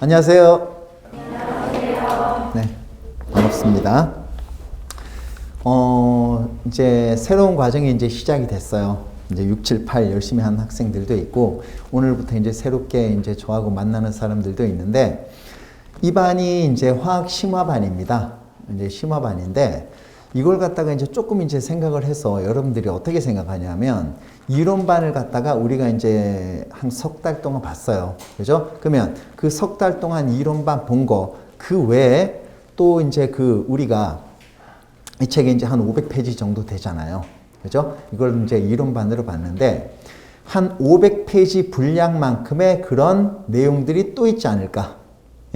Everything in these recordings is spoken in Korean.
안녕하세요. 네, 반갑습니다. 이제 새로운 과정이 이제 시작이 됐어요. 이제 6, 7, 8 열심히 하는 학생들도 있고, 오늘부터 이제 새롭게 이제 저하고 만나는 사람들도 있는데, 이 반이 이제 화학 심화반입니다. 이제 심화반인데, 이걸 갖다가 이제 조금 이제 생각을 해서 여러분들이 어떻게 생각하냐면, 이론반을 갖다가 우리가 이제 한 석 달 동안 봤어요. 그죠? 그러면 그 석 달 동안 이론반 본 거, 그 외에 또 이제 우리가 이 책에 이제 한 500페이지 정도 되잖아요. 그죠? 이걸 이제 이론반으로 봤는데, 한 500페이지 분량만큼의 그런 내용들이 또 있지 않을까?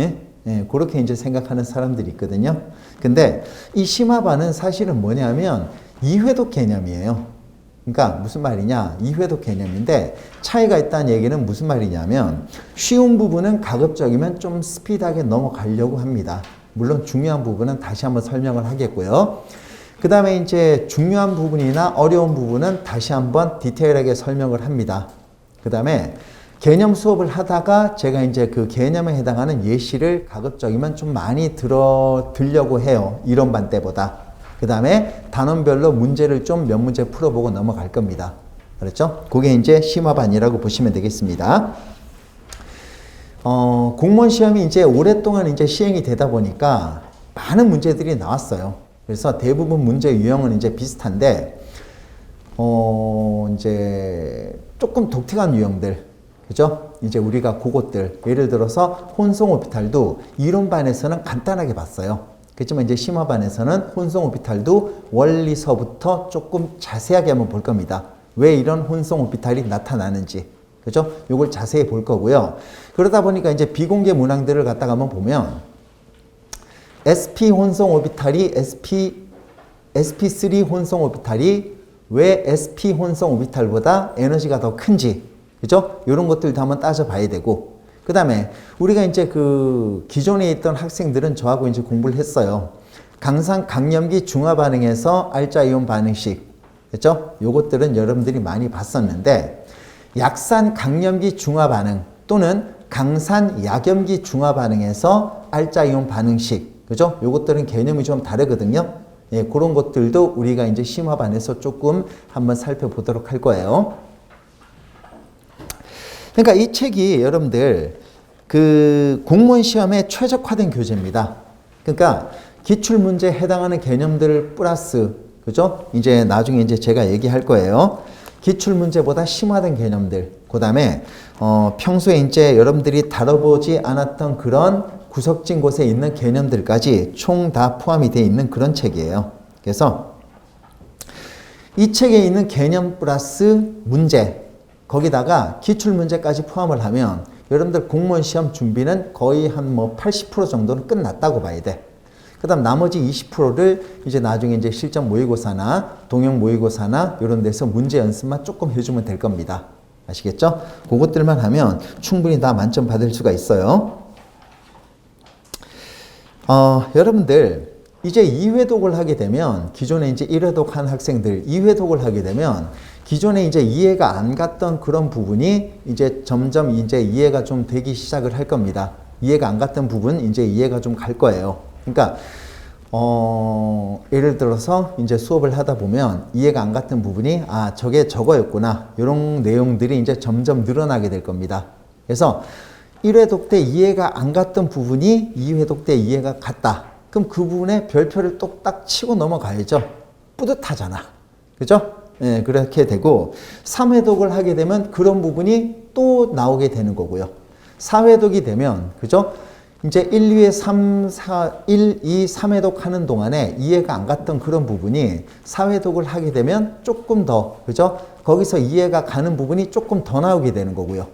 예? 예, 그렇게 이제 생각하는 사람들이 있거든요. 근데 이 심화반은 사실은 뭐냐면 이회독 개념이에요. 그러니까 무슨 말이냐? 이회독 개념인데 차이가 있다는 얘기는 무슨 말이냐면 쉬운 부분은 가급적이면 좀 스피드하게 넘어가려고 합니다. 물론 중요한 부분은 다시 한번 설명을 하겠고요. 그 다음에 이제 중요한 부분이나 어려운 부분은 다시 한번 디테일하게 설명을 합니다. 그 다음에 개념 수업을 하다가 제가 이제 그 개념에 해당하는 예시를 가급적이면 좀 많이 들려고 해요. 이론반 때보다. 그 다음에 단원별로 문제를 좀 몇 문제 풀어보고 넘어갈 겁니다. 그렇죠? 그게 이제 심화반이라고 보시면 되겠습니다. 공무원 시험이 이제 오랫동안 이제 시행이 되다 보니까 많은 문제들이 나왔어요. 그래서 대부분 문제 유형은 이제 비슷한데, 이제 조금 독특한 유형들, 그죠? 이제 우리가 그것들, 예를 들어서 혼성 오비탈도 이론반에서는 간단하게 봤어요. 그렇지만 이제 심화반에서는 혼성 오비탈도 원리서부터 조금 자세하게 한번 볼 겁니다. 왜 이런 혼성 오비탈이 나타나는지. 그죠? 요걸 자세히 볼 거고요. 그러다 보니까 이제 비공개 문항들을 갖다가 한번 보면 SP 혼성 오비탈이 SP3 혼성 오비탈이 왜 SP 혼성 오비탈보다 에너지가 더 큰지. 그죠? 이런 것들도 한번 따져봐야 되고, 그 다음에 우리가 이제 기존에 있던 학생들은 저하고 이제 공부를 했어요. 강산 강염기 중화 반응에서 알자 이온 반응식. 그죠? 요것들은 여러분들이 많이 봤었는데, 약산 강염기 중화 반응 또는 강산 약염기 중화 반응에서 알자 이온 반응식. 그죠? 요것들은 개념이 좀 다르거든요. 예, 그런 것들도 우리가 이제 심화반에서 조금 한번 살펴보도록 할 거예요. 그러니까 이 책이 여러분들 공무원 시험에 최적화된 교재입니다. 그러니까 기출문제에 해당하는 개념들 플러스, 그죠? 이제 나중에 이제 제가 얘기할 거예요. 기출문제보다 심화된 개념들, 그 다음에 평소에 이제 여러분들이 다뤄보지 않았던 그런 구석진 곳에 있는 개념들까지 총 다 포함이 되어 있는 그런 책이에요. 그래서 이 책에 있는 개념 플러스 문제, 거기다가 기출문제까지 포함을 하면 여러분들 공무원 시험 준비는 거의 한 80% 정도는 끝났다고 봐야 돼. 그 다음 나머지 20%를 이제 나중에 이제 실전 모의고사나 동영 모의고사나 이런 데서 문제 연습만 조금 해주면 될 겁니다. 아시겠죠? 그것들만 하면 충분히 다 만점 받을 수가 있어요. 여러분들 이제 2회독을 하게 되면, 기존에 이제 1회독 한 학생들 2회독을 하게 되면 기존에 이제 이해가 안 갔던 그런 부분이 이제 점점 이제 이해가 좀 되기 시작을 할 겁니다. 이해가 안 갔던 부분 이제 이해가 좀 갈 거예요. 그러니까 예를 들어서 이제 수업을 하다 보면 이해가 안 갔던 부분이 저게 저거였구나, 이런 내용들이 이제 점점 늘어나게 될 겁니다. 그래서 1회독 때 이해가 안 갔던 부분이 2회독 때 이해가 갔다. 그럼 그 부분에 별표를 똑딱 치고 넘어가야죠. 뿌듯하잖아. 그죠? 예, 그렇게 되고 3회독을 하게 되면 그런 부분이 또 나오게 되는 거고요. 4회독이 되면, 그죠? 이제 1, 2, 3, 3회독 하는 동안에 이해가 안 갔던 그런 부분이 4회독을 하게 되면 조금 더, 그죠? 거기서 이해가 가는 부분이 조금 더 나오게 되는 거고요.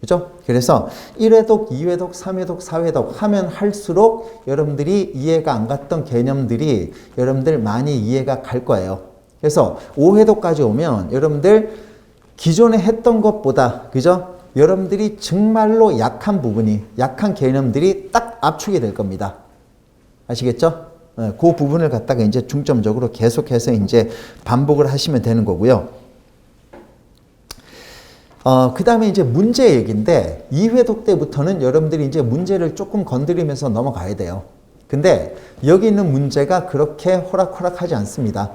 그죠? 그래서 1회독, 2회독, 3회독, 4회독 하면 할수록 여러분들이 이해가 안 갔던 개념들이 여러분들 많이 이해가 갈 거예요. 그래서 5회독까지 오면 여러분들 기존에 했던 것보다, 그죠? 여러분들이 정말로 약한 부분이, 약한 개념들이 딱 압축이 될 겁니다. 아시겠죠? 그 부분을 갖다가 이제 중점적으로 계속해서 이제 반복을 하시면 되는 거고요. 그 다음에 이제 문제 얘기인데 2회독 때부터는 여러분들이 이제 문제를 조금 건드리면서 넘어가야 돼요. 근데 여기 있는 문제가 그렇게 호락호락하지 않습니다.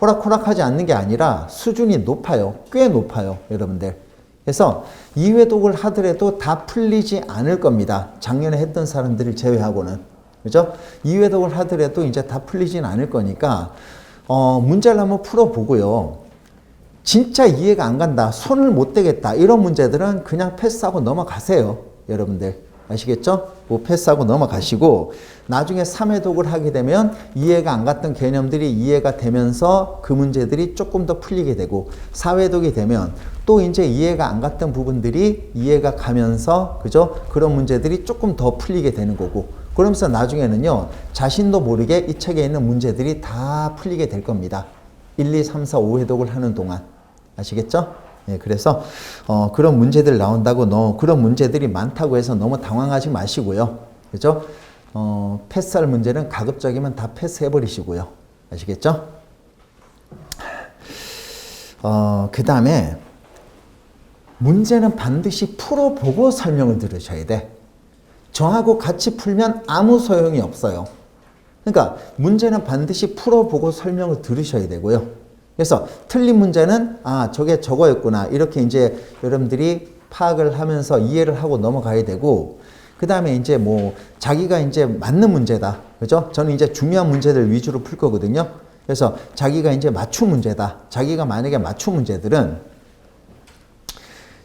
호락호락하지 않는 게 아니라 수준이 높아요. 꽤 높아요, 여러분들. 그래서 2회독을 하더라도 다 풀리지 않을 겁니다. 작년에 했던 사람들을 제외하고는. 그죠? 2회독을 하더라도 이제 다 풀리진 않을 거니까, 문제를 한번 풀어보고요. 진짜 이해가 안 간다, 손을 못 대겠다, 이런 문제들은 그냥 패스하고 넘어가세요. 여러분들. 아시겠죠? 뭐 패스하고 넘어가시고, 나중에 3회독을 하게 되면 이해가 안 갔던 개념들이 이해가 되면서 그 문제들이 조금 더 풀리게 되고, 4회독이 되면 또 이제 이해가 안 갔던 부분들이 이해가 가면서, 그죠? 그런 문제들이 조금 더 풀리게 되는 거고, 그러면서 나중에는요, 자신도 모르게 이 책에 있는 문제들이 다 풀리게 될 겁니다. 1, 2, 3, 4, 5회독을 하는 동안. 아시겠죠? 예, 그래서 그런 문제들 나온다고 그런 문제들이 많다고 해서 너무 당황하지 마시고요. 그죠? 패스할 문제는 가급적이면 다 패스해 버리시고요. 아시겠죠? 그 다음에 문제는 반드시 풀어보고 설명을 들으셔야 돼. 저하고 같이 풀면 아무 소용이 없어요. 그러니까 문제는 반드시 풀어보고 설명을 들으셔야 되고요. 그래서 틀린 문제는 저게 저거였구나, 이렇게 이제 여러분들이 파악을 하면서 이해를 하고 넘어가야 되고, 그 다음에 이제 뭐 자기가 이제 맞는 문제다, 그죠? 저는 이제 중요한 문제들 위주로 풀 거거든요. 그래서 자기가 이제 맞춤 문제다. 자기가 만약에 맞춤 문제들은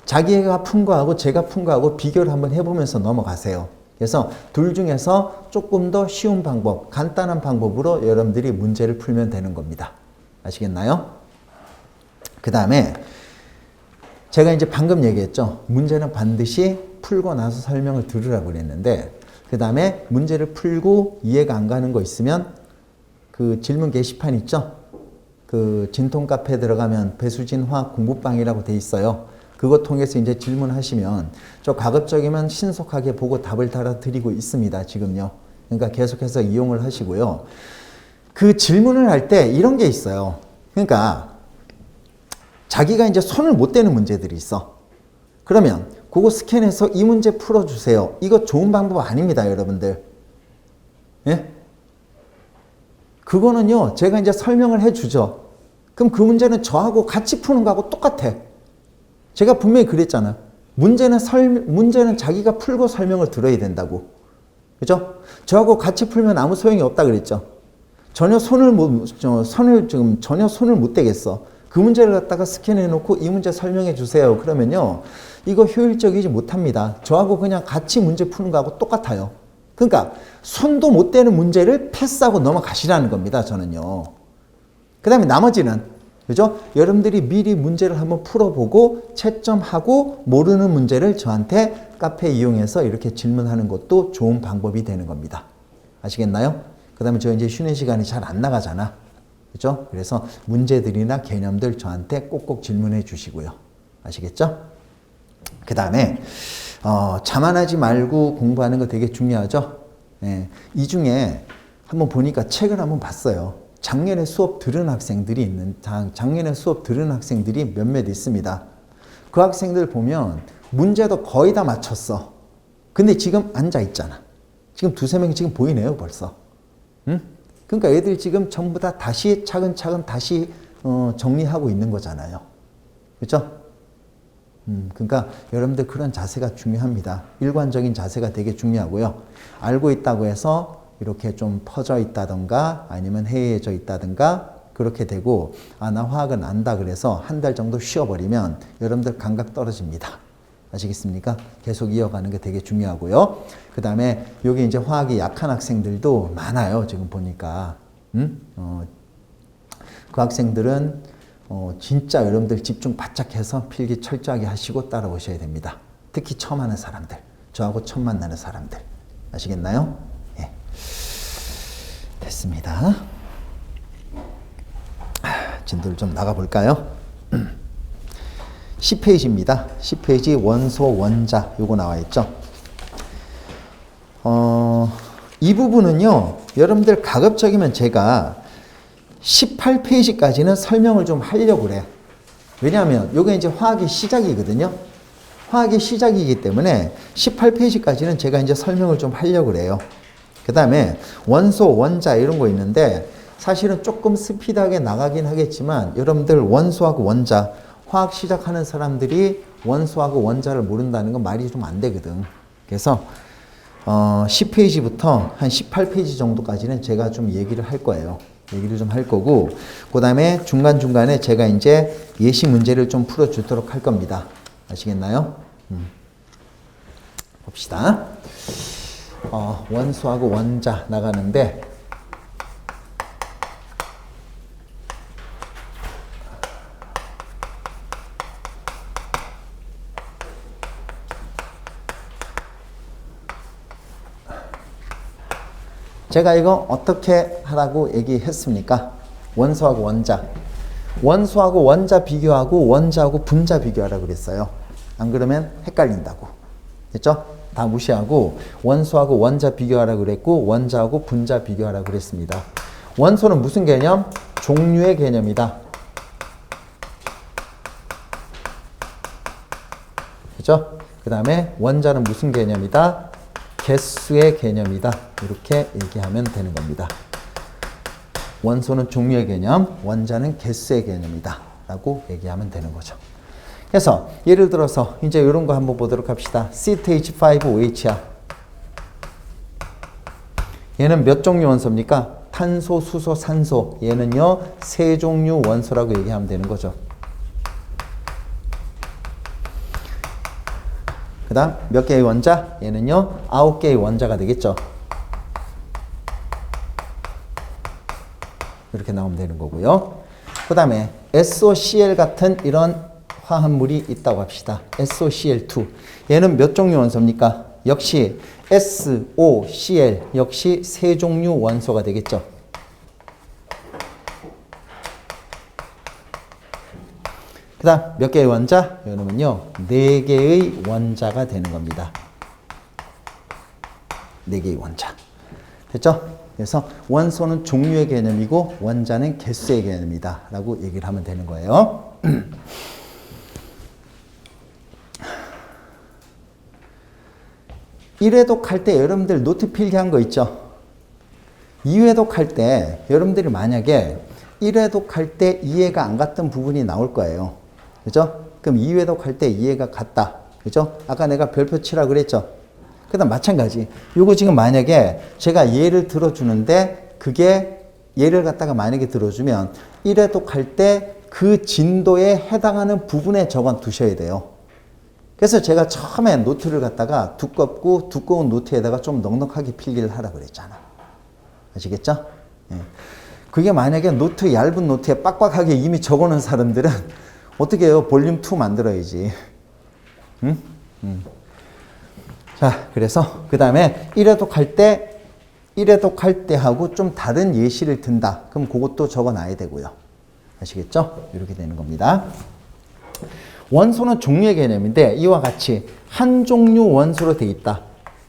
자기가 푼 거하고 제가 푼 거하고 비교를 한번 해보면서 넘어가세요. 그래서 둘 중에서 조금 더 쉬운 방법, 간단한 방법으로 여러분들이 문제를 풀면 되는 겁니다. 아시겠나요? 그 다음에 제가 이제 방금 얘기했죠. 문제는 반드시 풀고 나서 설명을 들으라고 그랬는데, 그 다음에 문제를 풀고 이해가 안 가는 거 있으면 그 질문 게시판 있죠? 그 진통 카페에 들어가면 배수진 화학 공부방이라고 돼 있어요. 그거 통해서 이제 질문하시면 저 가급적이면 신속하게 보고 답을 달아드리고 있습니다. 지금요. 그러니까 계속해서 이용을 하시고요. 그 질문을 할 때 이런 게 있어요. 그러니까 자기가 이제 손을 못 대는 문제들이 있어. 그러면 그거 스캔해서 이 문제 풀어주세요. 이거 좋은 방법 아닙니다, 여러분들. 예? 그거는요, 제가 이제 설명을 해주죠. 그럼 그 문제는 저하고 같이 푸는 거하고 똑같아. 제가 분명히 그랬잖아. 문제는 자기가 풀고 설명을 들어야 된다고. 그죠? 저하고 같이 풀면 아무 소용이 없다 그랬죠. 전혀 손을 못 대겠어. 그 문제를 갖다가 스캔해 놓고 이 문제 설명해 주세요. 그러면요, 이거 효율적이지 못합니다. 저하고 그냥 같이 문제 푸는 거하고 똑같아요. 그러니까 손도 못 대는 문제를 패스하고 넘어가시라는 겁니다, 저는요. 그 다음에 나머지는, 그죠? 여러분들이 미리 문제를 한번 풀어보고 채점하고 모르는 문제를 저한테 카페 이용해서 이렇게 질문하는 것도 좋은 방법이 되는 겁니다. 아시겠나요? 그 다음에 저 이제 쉬는 시간이 잘 안 나가잖아. 그죠? 그래서 문제들이나 개념들 저한테 꼭꼭 질문해 주시고요. 아시겠죠? 그 다음에, 자만하지 말고 공부하는 거 되게 중요하죠? 예, 이 중에 한번 보니까 책을 한번 봤어요. 작년에 수업 들은 학생들이 몇몇 있습니다. 그 학생들 보면 문제도 거의 다 맞췄어. 근데 지금 앉아 있잖아. 지금 두세 명이 지금 보이네요, 벌써. 응? 그러니까 애들 지금 전부 다 다시 차근차근 다시 정리하고 있는 거잖아요. 그렇죠? 그러니까 여러분들 그런 자세가 중요합니다. 일관적인 자세가 되게 중요하고요. 알고 있다고 해서 이렇게 좀 퍼져 있다던가 아니면 해이해져 있다던가 그렇게 되고, 나 화학은 안다 그래서 한 달 정도 쉬어버리면 여러분들 감각 떨어집니다. 아시겠습니까? 계속 이어가는 게 되게 중요하고요. 그 다음에 여기 이제 화학이 약한 학생들도 많아요. 지금 보니까. 그 학생들은 진짜 여러분들 집중 바짝 해서 필기 철저하게 하시고 따라오셔야 됩니다. 특히 처음 하는 사람들, 저하고 처음 만나는 사람들. 아시겠나요? 예. 됐습니다. 진도를 좀 나가볼까요? 10페이지입니다. 10페이지 원소, 원자 요거 나와 있죠. 이 부분은요, 여러분들 가급적이면 제가 18페이지까지는 설명을 좀 하려고 그래. 왜냐하면 요게 이제 화학의 시작이거든요. 화학의 시작이기 때문에 18페이지까지는 제가 이제 설명을 좀 하려고 그래요. 그 다음에 원소, 원자 이런 거 있는데 사실은 조금 스피드하게 나가긴 하겠지만 여러분들 원소하고 원자, 화학 시작하는 사람들이 원소하고 원자를 모른다는 건 말이 좀 안 되거든. 그래서 10페이지부터 한 18페이지 정도까지는 제가 좀 얘기를 할 거예요. 얘기를 좀 할 거고, 그 다음에 중간중간에 제가 이제 예시 문제를 좀 풀어주도록 할 겁니다. 아시겠나요? 봅시다. 원소하고 원자 나가는데, 제가 이거 어떻게 하라고 얘기했습니까? 원소하고 원자. 원소하고 원자 비교하고 원자하고 분자 비교하라고 그랬어요. 안 그러면 헷갈린다고. 됐죠? 다 무시하고 원소하고 원자 비교하라고 그랬고 원자하고 분자 비교하라고 그랬습니다. 원소는 무슨 개념? 종류의 개념이다. 그죠? 그 다음에 원자는 무슨 개념이다? 개수의 개념이다. 이렇게 얘기하면 되는 겁니다. 원소는 종류의 개념, 원자는 개수의 개념이다. 라고 얘기하면 되는 거죠. 그래서 예를 들어서 이제 이런 거 한번 보도록 합시다. CH5OH야. 얘는 몇 종류 원소입니까? 탄소, 수소, 산소. 얘는요, 세 종류 원소라고 얘기하면 되는 거죠. 그 다음 몇 개의 원자? 얘는요 9개의 원자가 되겠죠. 이렇게 나오면 되는 거고요. 그 다음에 SOCl 같은 이런 화합물이 있다고 합시다. SOCl2 얘는 몇 종류 원소입니까? 역시 SOCl 역시 세 종류 원소가 되겠죠. 그 다음 몇 개의 원자? 여러분요 4개의 원자가 되는 겁니다. 4개의 원자. 됐죠? 그래서 원소는 종류의 개념이고 원자는 개수의 개념이다 라고 얘기를 하면 되는 거예요. 1회독 할 때 여러분들 노트 필기한 거 있죠? 2회독 할 때 여러분들이 만약에 1회독 할 때 이해가 안 갔던 부분이 나올 거예요. 그죠? 그럼 2회독 할 때 이해가 갔다. 그죠? 아까 내가 별표 치라고 그랬죠? 그 다음 마찬가지. 요거 지금 만약에 제가 예를 들어주는데 그게 예를 갖다가 만약에 들어주면 1회독 할 때 그 진도에 해당하는 부분에 적어 두셔야 돼요. 그래서 제가 처음에 노트를 갖다가 두껍고 두꺼운 노트에다가 좀 넉넉하게 필기를 하라고 그랬잖아. 아시겠죠? 예. 그게 만약에 노트 얇은 노트에 빡빡하게 이미 적어놓은 사람들은 어떻게 해요? 볼륨 2 만들어야지. 응? 자, 그래서 그 다음에 1회독 할 때 하고 좀 다른 예시를 든다. 그럼 그것도 적어놔야 되고요. 아시겠죠? 이렇게 되는 겁니다. 원소는 종류의 개념인데 이와 같이 한 종류 원소로 되어 있다.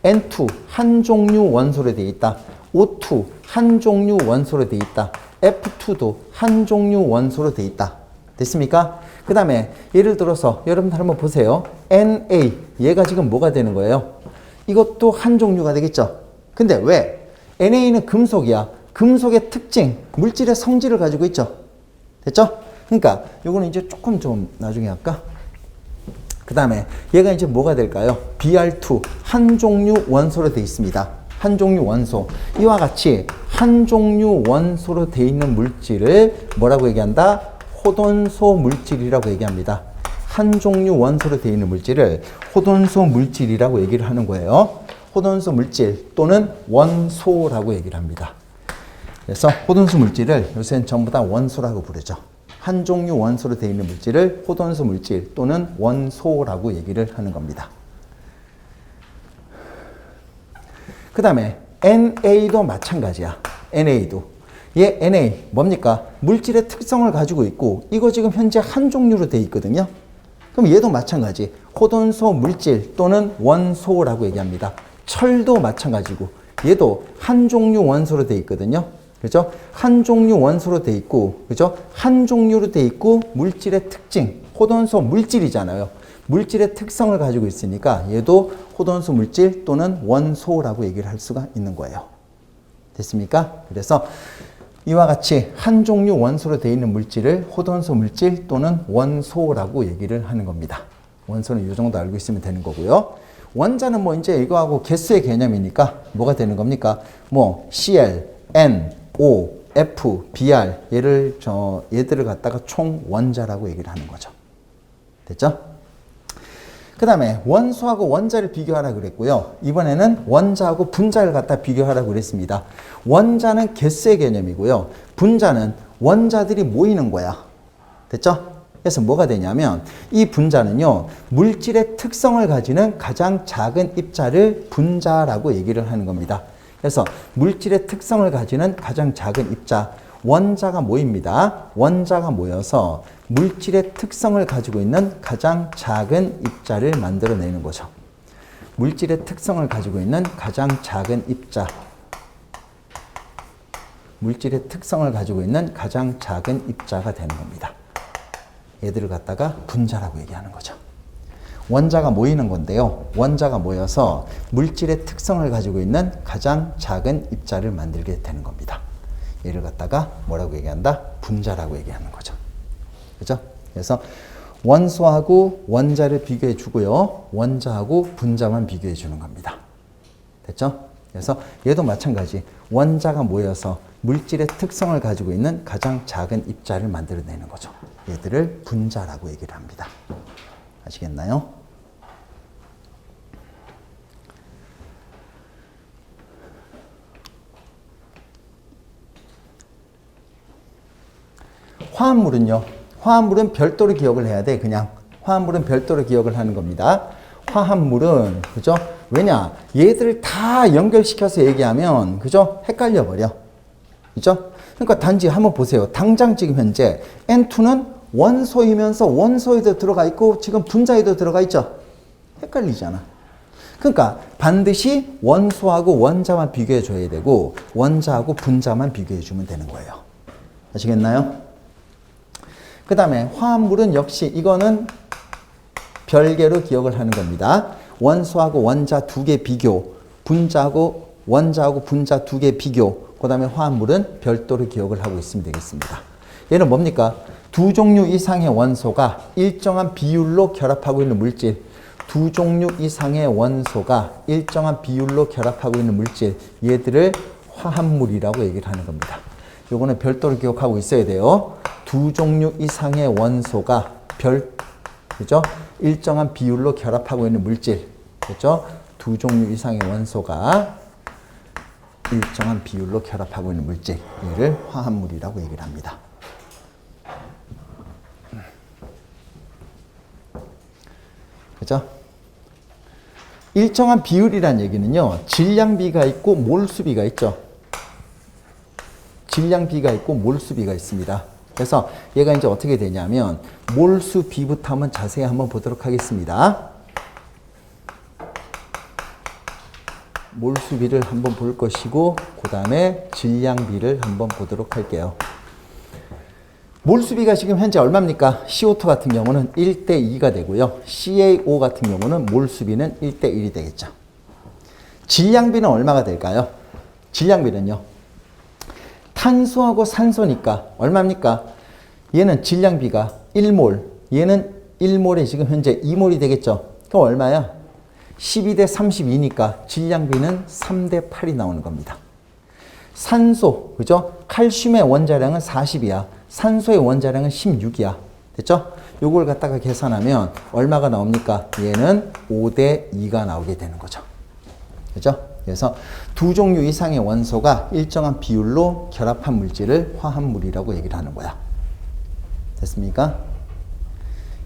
N2 한 종류 원소로 되어 있다. O2 한 종류 원소로 되어 있다. F2도 한 종류 원소로 되어 있다. 됐습니까? 그 다음에 예를 들어서 여러분들 한번 보세요. Na 얘가 지금 뭐가 되는 거예요? 이것도 한 종류가 되겠죠. 근데 왜? Na는 금속이야. 금속의 특징, 물질의 성질을 가지고 있죠. 됐죠? 그러니까 요거는 이제 조금 좀 나중에 할까? 그 다음에 얘가 이제 뭐가 될까요? Br2 한 종류 원소로 되어 있습니다. 한 종류 원소. 이와 같이 한 종류 원소로 되어 있는 물질을 뭐라고 얘기한다? 호돈소 물질이라고 얘기합니다. 한 종류 원소로 되어 있는 물질을 호돈소 물질이라고 얘기를 하는 거예요. 호돈소 물질 또는 원소라고 얘기를 합니다. 그래서 호돈소 물질을 요새는 전부 다 원소라고 부르죠. 한 종류 원소로 되어 있는 물질을 호돈소 물질 또는 원소라고 얘기를 하는 겁니다. 그 다음에 NA도 마찬가지야. NA도. 얘 Na 뭡니까? 물질의 특성을 가지고 있고 이거 지금 현재 한 종류로 되어 있거든요. 그럼 얘도 마찬가지. 호돈소 물질 또는 원소라고 얘기합니다. 철도 마찬가지고 얘도 한 종류 원소로 되어 있거든요. 그죠? 한 종류 원소로 돼 있고, 그죠? 한 종류로 돼 있고, 물질의 특징, 호돈소 물질이잖아요. 물질의 특성을 가지고 있으니까 얘도 호돈소 물질 또는 원소라고 얘기를 할 수가 있는 거예요. 됐습니까? 그래서 이와 같이 한 종류 원소로 되어 있는 물질을 호돈소 물질 또는 원소라고 얘기를 하는 겁니다. 원소는 이 정도 알고 있으면 되는 거고요. 원자는 뭐 이제 이거하고 개수의 개념이니까 뭐가 되는 겁니까? 뭐 Cl, N, O, F, Br 얘들을 갖다가 총 원자라고 얘기를 하는 거죠. 됐죠? 그 다음에 원소하고 원자를 비교하라 그랬고요. 이번에는 원자하고 분자를 갖다 비교하라고 그랬습니다. 원자는 개수의 개념이고요. 분자는 원자들이 모이는 거야. 됐죠? 그래서 뭐가 되냐면 이 분자는요. 물질의 특성을 가지는 가장 작은 입자를 분자라고 얘기를 하는 겁니다. 그래서 물질의 특성을 가지는 가장 작은 입자, 원자가 모입니다. 원자가 모여서 물질의 특성을 가지고 있는 가장 작은 입자를 만들어내는 거죠. 물질의 특성을 가지고 있는 가장 작은 입자. 물질의 특성을 가지고 있는 가장 작은 입자가 되는 겁니다. 얘들을 갖다가 분자라고 얘기하는 거죠. 원자가 모이는 건데요. 원자가 모여서 물질의 특성을 가지고 있는 가장 작은 입자를 만들게 되는 겁니다. 얘를 갖다가 뭐라고 얘기한다? 분자라고 얘기하는 거죠. 그죠? 그래서 원소하고 원자를 비교해 주고요. 원자하고 분자만 비교해 주는 겁니다. 됐죠? 그래서 얘도 마찬가지. 원자가 모여서 물질의 특성을 가지고 있는 가장 작은 입자를 만들어내는 거죠. 얘들을 분자라고 얘기를 합니다. 아시겠나요? 화합물은요. 화합물은 별도로 기억을 해야 돼. 그냥 화합물은 별도로 기억을 하는 겁니다. 화합물은 그죠? 왜냐? 얘들을 다 연결시켜서 얘기하면 그죠? 헷갈려 버려. 그죠? 그러니까 단지 한번 보세요. 당장 지금 현재 N2는 원소이면서 원소에도 들어가 있고 지금 분자에도 들어가 있죠. 헷갈리잖아. 그러니까 반드시 원소하고 원자만 비교해 줘야 되고 원자하고 분자만 비교해 주면 되는 거예요. 아시겠나요? 그 다음에 화합물은 역시 이거는 별개로 기억을 하는 겁니다. 원소하고 원자 두 개 비교, 분자하고 원자하고 분자 두 개 비교, 그 다음에 화합물은 별도로 기억을 하고 있으면 되겠습니다. 얘는 뭡니까? 두 종류 이상의 원소가 일정한 비율로 결합하고 있는 물질, 두 종류 이상의 원소가 일정한 비율로 결합하고 있는 물질, 얘들을 화합물이라고 얘기를 하는 겁니다. 요거는 별도로 기억하고 있어야 돼요. 두 종류 이상의 원소가 그죠? 일정한 비율로 결합하고 있는 물질, 그죠? 두 종류 이상의 원소가 일정한 비율로 결합하고 있는 물질, 얘를 화합물이라고 얘기를 합니다. 그죠? 일정한 비율이란 얘기는요, 질량비가 있고 몰수비가 있죠. 질량비가 있고 몰수비가 있습니다. 그래서 얘가 이제 어떻게 되냐면 몰수비부터 한번 자세히 한번 보도록 하겠습니다. 몰수비를 한번 볼 것이고 그 다음에 질량비를 한번 보도록 할게요. 몰수비가 지금 현재 얼마입니까? CO2 같은 경우는 1대2가 되고요. CaO 같은 경우는 몰수비는 1대1이 되겠죠. 질량비는 얼마가 될까요? 질량비는요. 탄소하고 산소니까 얼마입니까? 얘는 질량비가 1몰, 얘는 1몰에 지금 현재 2몰이 되겠죠. 그럼 얼마야? 12대 32니까 질량비는 3대 8이 나오는 겁니다. 산소, 그죠? 칼슘의 원자량은 40이야. 산소의 원자량은 16이야. 됐죠? 요걸 갖다가 계산하면 얼마가 나옵니까? 얘는 5대 2가 나오게 되는 거죠. 그죠? 그래서 두 종류 이상의 원소가 일정한 비율로 결합한 물질을 화합물이라고 얘기를 하는 거야. 됐습니까?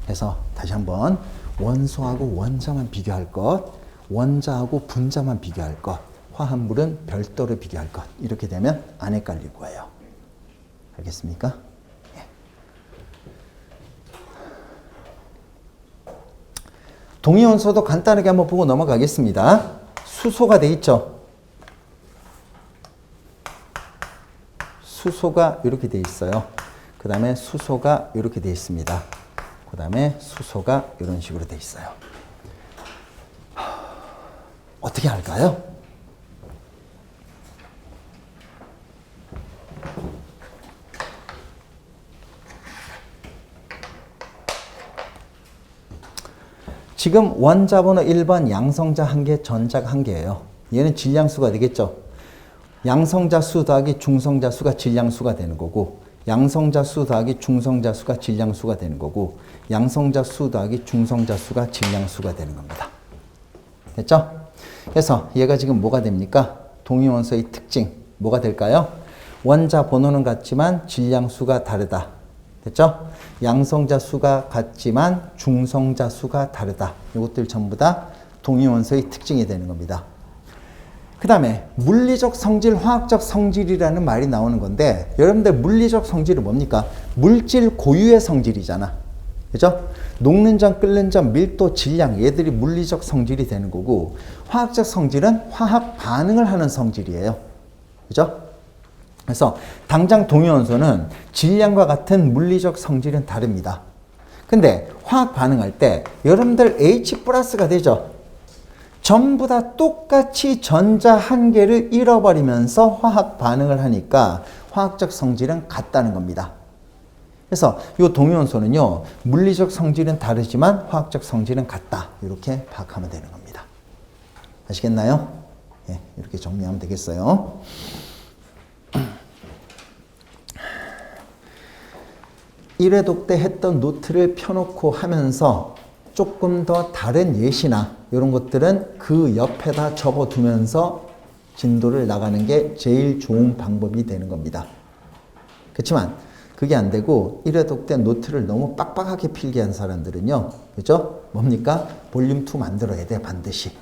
그래서 다시 한번 원소하고 원자만 비교할 것, 원자하고 분자만 비교할 것, 화합물은 별도로 비교할 것. 이렇게 되면 안 헷갈릴 거예요. 알겠습니까? 예. 동위원소도 간단하게 한번 보고 넘어가겠습니다. 수소가 돼 있죠. 수소가 이렇게 돼 있어요. 그 다음에 수소가 이렇게 돼 있습니다. 그 다음에 수소가 이런 식으로 돼 있어요. 어떻게 할까요? 지금 원자 번호 1번 양성자 1개, 전자가 1개예요. 얘는 질량수가 되겠죠. 양성자 수 더하기 중성자 수가 질량수가 되는 거고, 양성자 수 더하기 중성자 수가 질량수가 되는 거고, 양성자 수 더하기 중성자 수가 질량수가 되는 겁니다. 됐죠? 그래서 얘가 지금 뭐가 됩니까? 동위원소의 특징 뭐가 될까요? 원자 번호는 같지만 질량수가 다르다. 됐죠? 양성자 수가 같지만 중성자 수가 다르다. 이것들 전부 다 동위원소의 특징이 되는 겁니다. 그 다음에 물리적 성질, 화학적 성질이라는 말이 나오는 건데, 여러분들 물리적 성질은 뭡니까? 물질 고유의 성질이잖아. 그죠? 녹는 점, 끓는 점, 밀도, 질량, 얘들이 물리적 성질이 되는 거고, 화학적 성질은 화학 반응을 하는 성질이에요. 그죠? 그래서 당장 동위원소는 질량과 같은 물리적 성질은 다릅니다. 근데 화학 반응할 때 여러분들 H+가 되죠? 전부 다 똑같이 전자 한 개를 잃어버리면서 화학 반응을 하니까 화학적 성질은 같다는 겁니다. 그래서 이 동위원소는요, 물리적 성질은 다르지만 화학적 성질은 같다. 이렇게 파악하면 되는 겁니다. 아시겠나요? 예, 이렇게 정리하면 되겠어요. 1회독 때 했던 노트를 펴놓고 하면서 조금 더 다른 예시나 이런 것들은 그 옆에다 적어두면서 진도를 나가는 게 제일 좋은 방법이 되는 겁니다. 그렇지만 그게 안 되고 1회독 때 노트를 너무 빡빡하게 필기한 사람들은요, 그죠? 뭡니까? 볼륨 2 만들어야 돼, 반드시.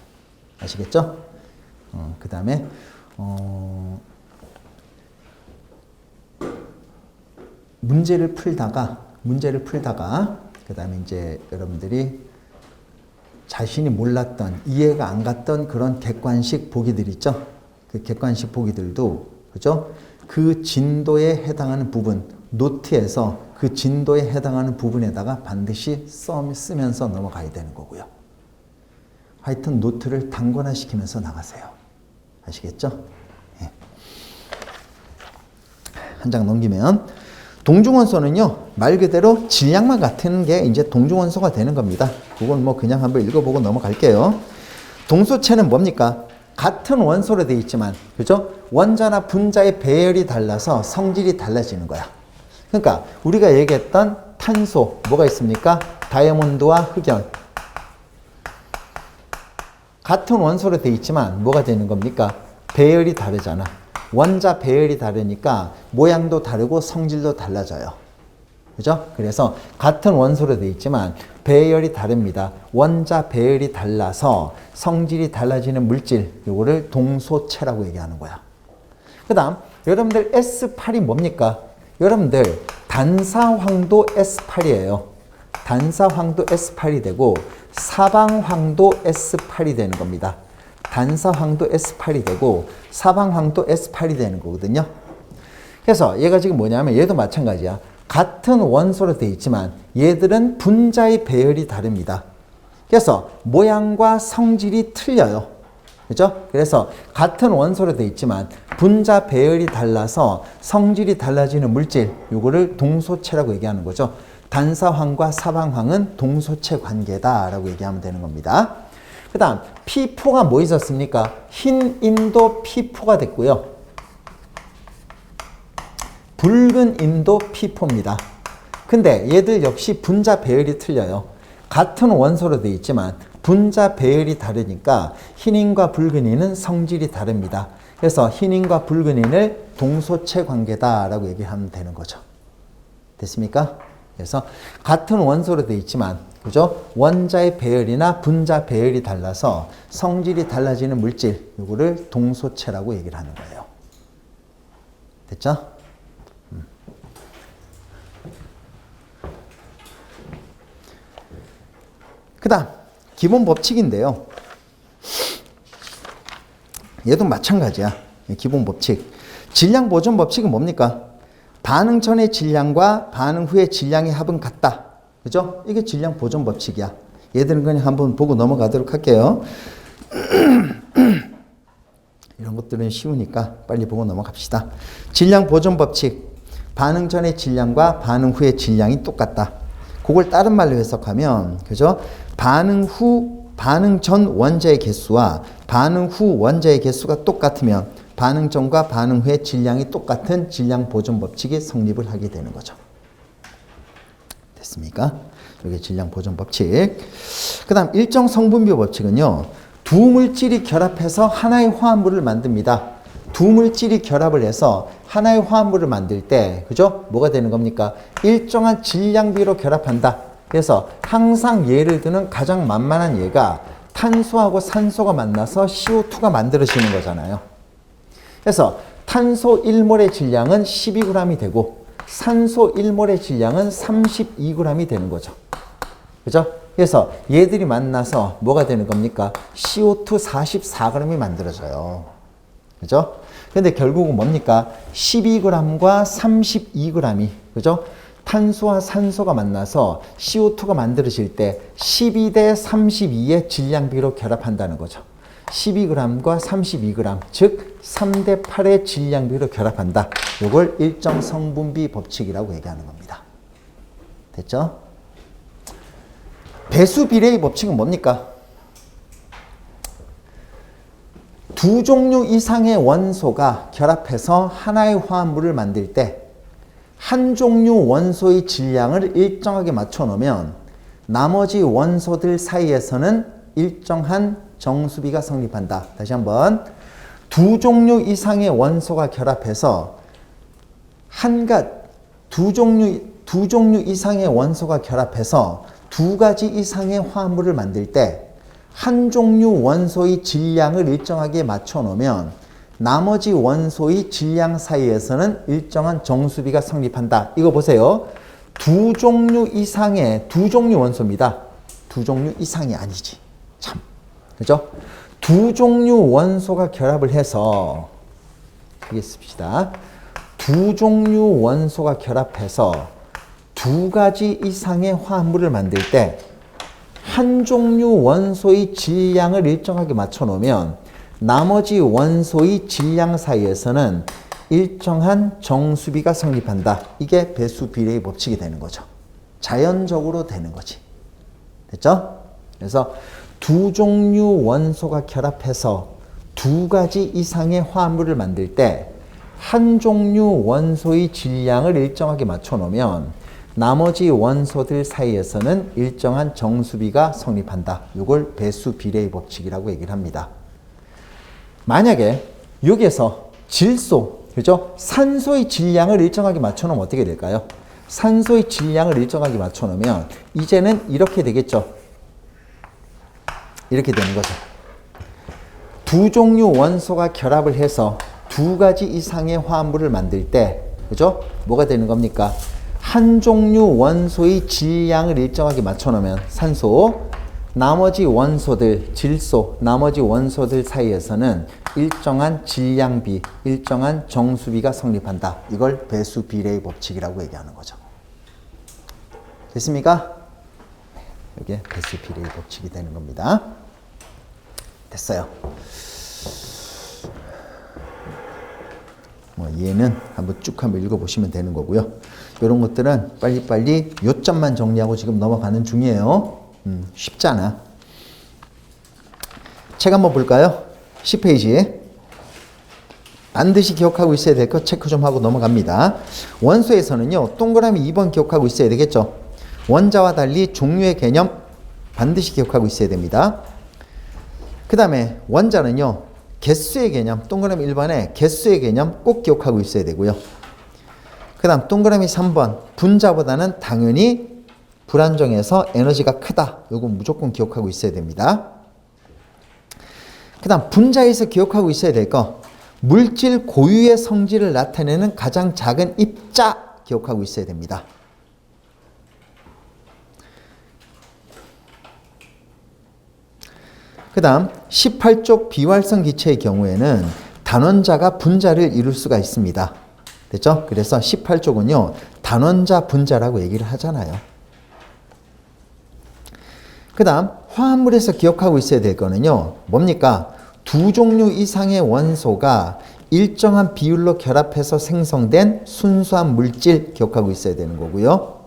아시겠죠? 그 다음에 문제를 풀다가 그 다음에 이제 여러분들이 자신이 몰랐던, 이해가 안 갔던 그런 객관식 보기들 있죠? 그 객관식 보기들도, 그죠? 그 진도에 해당하는 부분, 노트에서 그 진도에 해당하는 부분에다가 반드시 쓰면서 넘어가야 되는 거고요. 하여튼 노트를 단권화시키면서 나가세요. 아시겠죠? 예. 한 장 넘기면, 동중원소는요, 말 그대로 질량만 같은 게 이제 동중원소가 되는 겁니다. 그건 뭐 그냥 한번 읽어보고 넘어갈게요. 동소체는 뭡니까? 같은 원소로 되어 있지만, 그죠? 원자나 분자의 배열이 달라서 성질이 달라지는 거야. 그러니까 우리가 얘기했던 탄소, 뭐가 있습니까? 다이아몬드와 흑연. 같은 원소로 되어 있지만 뭐가 되는 겁니까? 배열이 다르잖아. 원자 배열이 다르니까 모양도 다르고 성질도 달라져요. 그죠? 그래서 같은 원소로 되어 있지만 배열이 다릅니다. 원자 배열이 달라서 성질이 달라지는 물질, 요거를 동소체라고 얘기하는 거야. 그 다음 여러분들 S8이 뭡니까? 여러분들 단사황도 S8이에요. 단사황도 S8이 되고 사방황도 S8이 되는 겁니다. 단사황도 S8이 되고 사방황도 S8이 되는 거거든요. 그래서 얘가 지금 뭐냐면 얘도 마찬가지야. 같은 원소로 되어 있지만 얘들은 분자의 배열이 다릅니다. 그래서 모양과 성질이 틀려요. 그죠? 그래서 같은 원소로 되어 있지만 분자 배열이 달라서 성질이 달라지는 물질, 요거를 동소체라고 얘기하는 거죠. 단사황과 사방황은 동소체 관계다라고 얘기하면 되는 겁니다. 그 다음 P4가 뭐 있었습니까? 흰 인도 P4가 됐고요. 붉은 인도 P4입니다. 근데 얘들 역시 분자 배열이 틀려요. 같은 원소로 되어 있지만 분자 배열이 다르니까 흰인과 붉은인은 성질이 다릅니다. 그래서 흰인과 붉은인을 동소체 관계다라고 얘기하면 되는 거죠. 됐습니까? 그래서 같은 원소로 되어 있지만, 그죠? 원자의 배열이나 분자 배열이 달라서 성질이 달라지는 물질, 이거를 동소체라고 얘기를 하는 거예요. 됐죠? 그 다음 기본 법칙인데요. 얘도 마찬가지야. 기본 법칙. 질량 보존 법칙은 뭡니까? 반응 전의 질량과 반응 후의 질량의 합은 같다. 그죠? 이게 질량 보존 법칙이야. 얘들은 그냥 한번 보고 넘어가도록 할게요. 이런 것들은 쉬우니까 빨리 보고 넘어갑시다. 질량 보존 법칙. 반응 전의 질량과 반응 후의 질량이 똑같다. 그걸 다른 말로 해석하면, 그죠? 반응 전 원자의 개수와 반응 후 원자의 개수가 똑같으면 반응 전과 반응 후의 질량이 똑같은 질량 보존 법칙이 성립을 하게 되는 거죠. 됐습니까? 이게 질량 보존 법칙. 그 다음 일정 성분비 법칙은요. 두 물질이 결합해서 하나의 화합물을 만듭니다. 두 물질이 결합을 해서 하나의 화합물을 만들 때, 그죠? 뭐가 되는 겁니까? 일정한 질량비로 결합한다. 그래서 항상 예를 드는 가장 만만한 예가 탄소하고 산소가 만나서 CO2가 만들어지는 거잖아요. 그래서 탄소 1몰의 질량은 12g이 되고 산소 1몰의 질량은 32g이 되는 거죠. 그죠? 그래서 얘들이 만나서 뭐가 되는 겁니까? CO2 44g이 만들어져요. 그죠? 근데 결국은 뭡니까? 12g과 32g이, 그죠? 탄소와 산소가 만나서 CO2가 만들어질 때 12대 32의 질량비로 결합한다는 거죠. 12g과 32g, 즉 3대 8의 질량비로 결합한다. 이걸 일정 성분비 법칙이라고 얘기하는 겁니다. 됐죠? 배수 비례의 법칙은 뭡니까? 두 종류 이상의 원소가 결합해서 하나의 화합물을 만들 때 한 종류 원소의 질량을 일정하게 맞춰 놓으면 나머지 원소들 사이에서는 일정한 정수비가 성립한다. 다시 한번. 두 종류 이상의 원소가 결합해서 두 종류 이상의 원소가 결합해서 두 가지 이상의 화합물을 만들 때 한 종류 원소의 질량을 일정하게 맞춰 놓으면 나머지 원소의 질량 사이에서는 일정한 정수비가 성립한다. 이거 보세요. 두 종류 원소입니다. 두 종류 이상이 아니지. 참. 그죠? 두 종류 원소가 결합을 해서, 크게 씁시다. 두 종류 원소가 결합해서 두 가지 이상의 화합물을 만들 때 한 종류 원소의 질량을 일정하게 맞춰 놓으면 나머지 원소의 질량 사이에서는 일정한 정수비가 성립한다. 이게 배수 비례의 법칙이 되는 거죠. 자연적으로 되는 거지. 됐죠? 그래서 두 종류 원소가 결합해서 두 가지 이상의 화합물을 만들 때 한 종류 원소의 질량을 일정하게 맞춰 놓으면 나머지 원소들 사이에서는 일정한 정수비가 성립한다. 이걸 배수 비례의 법칙이라고 얘기를 합니다. 만약에 여기에서 질소, 그죠? 산소의 질량을 일정하게 맞춰 놓으면 어떻게 될까요? 산소의 질량을 일정하게 맞춰 놓으면 이제는 이렇게 되겠죠. 이렇게 되는 거죠. 두 종류 원소가 결합을 해서 두 가지 이상의 화합물을 만들 때, 그죠? 뭐가 되는 겁니까? 한 종류 원소의 질량을 일정하게 맞춰 놓으면 산소, 나머지 원소들, 질소, 나머지 원소들 사이에서는 일정한 질량비, 일정한 정수비가 성립한다. 이걸 배수 비례의 법칙이라고 얘기하는 거죠. 됐습니까? 이게 배수 비례의 법칙이 되는 겁니다. 됐어요. 얘는 한번 쭉 한번 읽어보시면 되는 거고요. 이런 것들은 빨리빨리 요점만 정리하고 지금 넘어가는 중이에요. 쉽잖아. 책 한번 볼까요? 10페이지. 반드시 기억하고 있어야 될 거 체크 좀 하고 넘어갑니다. 원소에서는요, 동그라미 2번 기억하고 있어야 되겠죠. 원자와 달리 종류의 개념 반드시 기억하고 있어야 됩니다. 그 다음에 원자는요, 개수의 개념, 동그라미 1번에 개수의 개념 꼭 기억하고 있어야 되고요. 그 다음 동그라미 3번, 분자보다는 당연히 불안정해서 에너지가 크다. 이거 무조건 기억하고 있어야 됩니다. 그 다음 분자에서 기억하고 있어야 될 거, 물질 고유의 성질을 나타내는 가장 작은 입자 기억하고 있어야 됩니다. 그 다음 18쪽 비활성 기체의 경우에는 단원자가 분자를 이룰 수가 있습니다. 됐죠? 그래서 18쪽은요, 단원자, 분자라고 얘기를 하잖아요. 그 다음, 화합물에서 기억하고 있어야 될 거는요, 뭡니까? 두 종류 이상의 원소가 일정한 비율로 결합해서 생성된 순수한 물질 기억하고 있어야 되는 거고요.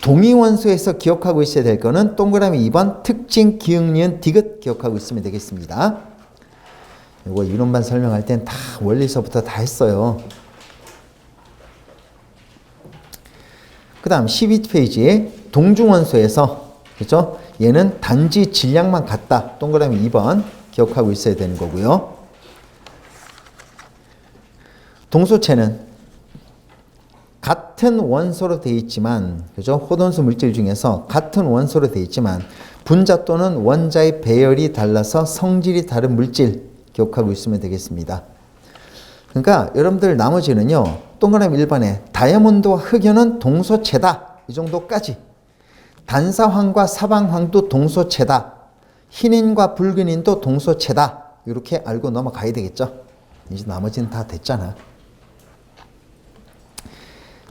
동위원소에서 기억하고 있어야 될 거는 동그라미 2번 특징, 기역, 니은, 디귿 기억하고 있으면 되겠습니다. 이거 이론만 설명할 땐 다 원리서부터 다 했어요. 그 다음 12페이지에 동중원소에서, 그죠? 얘는 단지 질량만 같다. 동그라미 2번 기억하고 있어야 되는 거고요. 동소체는 같은 원소로 되어 있지만, 그죠? 호돈수 물질 중에서 같은 원소로 되어 있지만 분자 또는 원자의 배열이 달라서 성질이 다른 물질 기억하고 있으면 되겠습니다. 그러니까 여러분들 나머지는요, 동그라미 1번에 다이아몬드와 흑연은 동소체다. 이 정도까지. 단사황과 사방황도 동소체다. 흰인과 붉은인도 동소체다. 이렇게 알고 넘어가야 되겠죠. 이제 나머지는 다 됐잖아.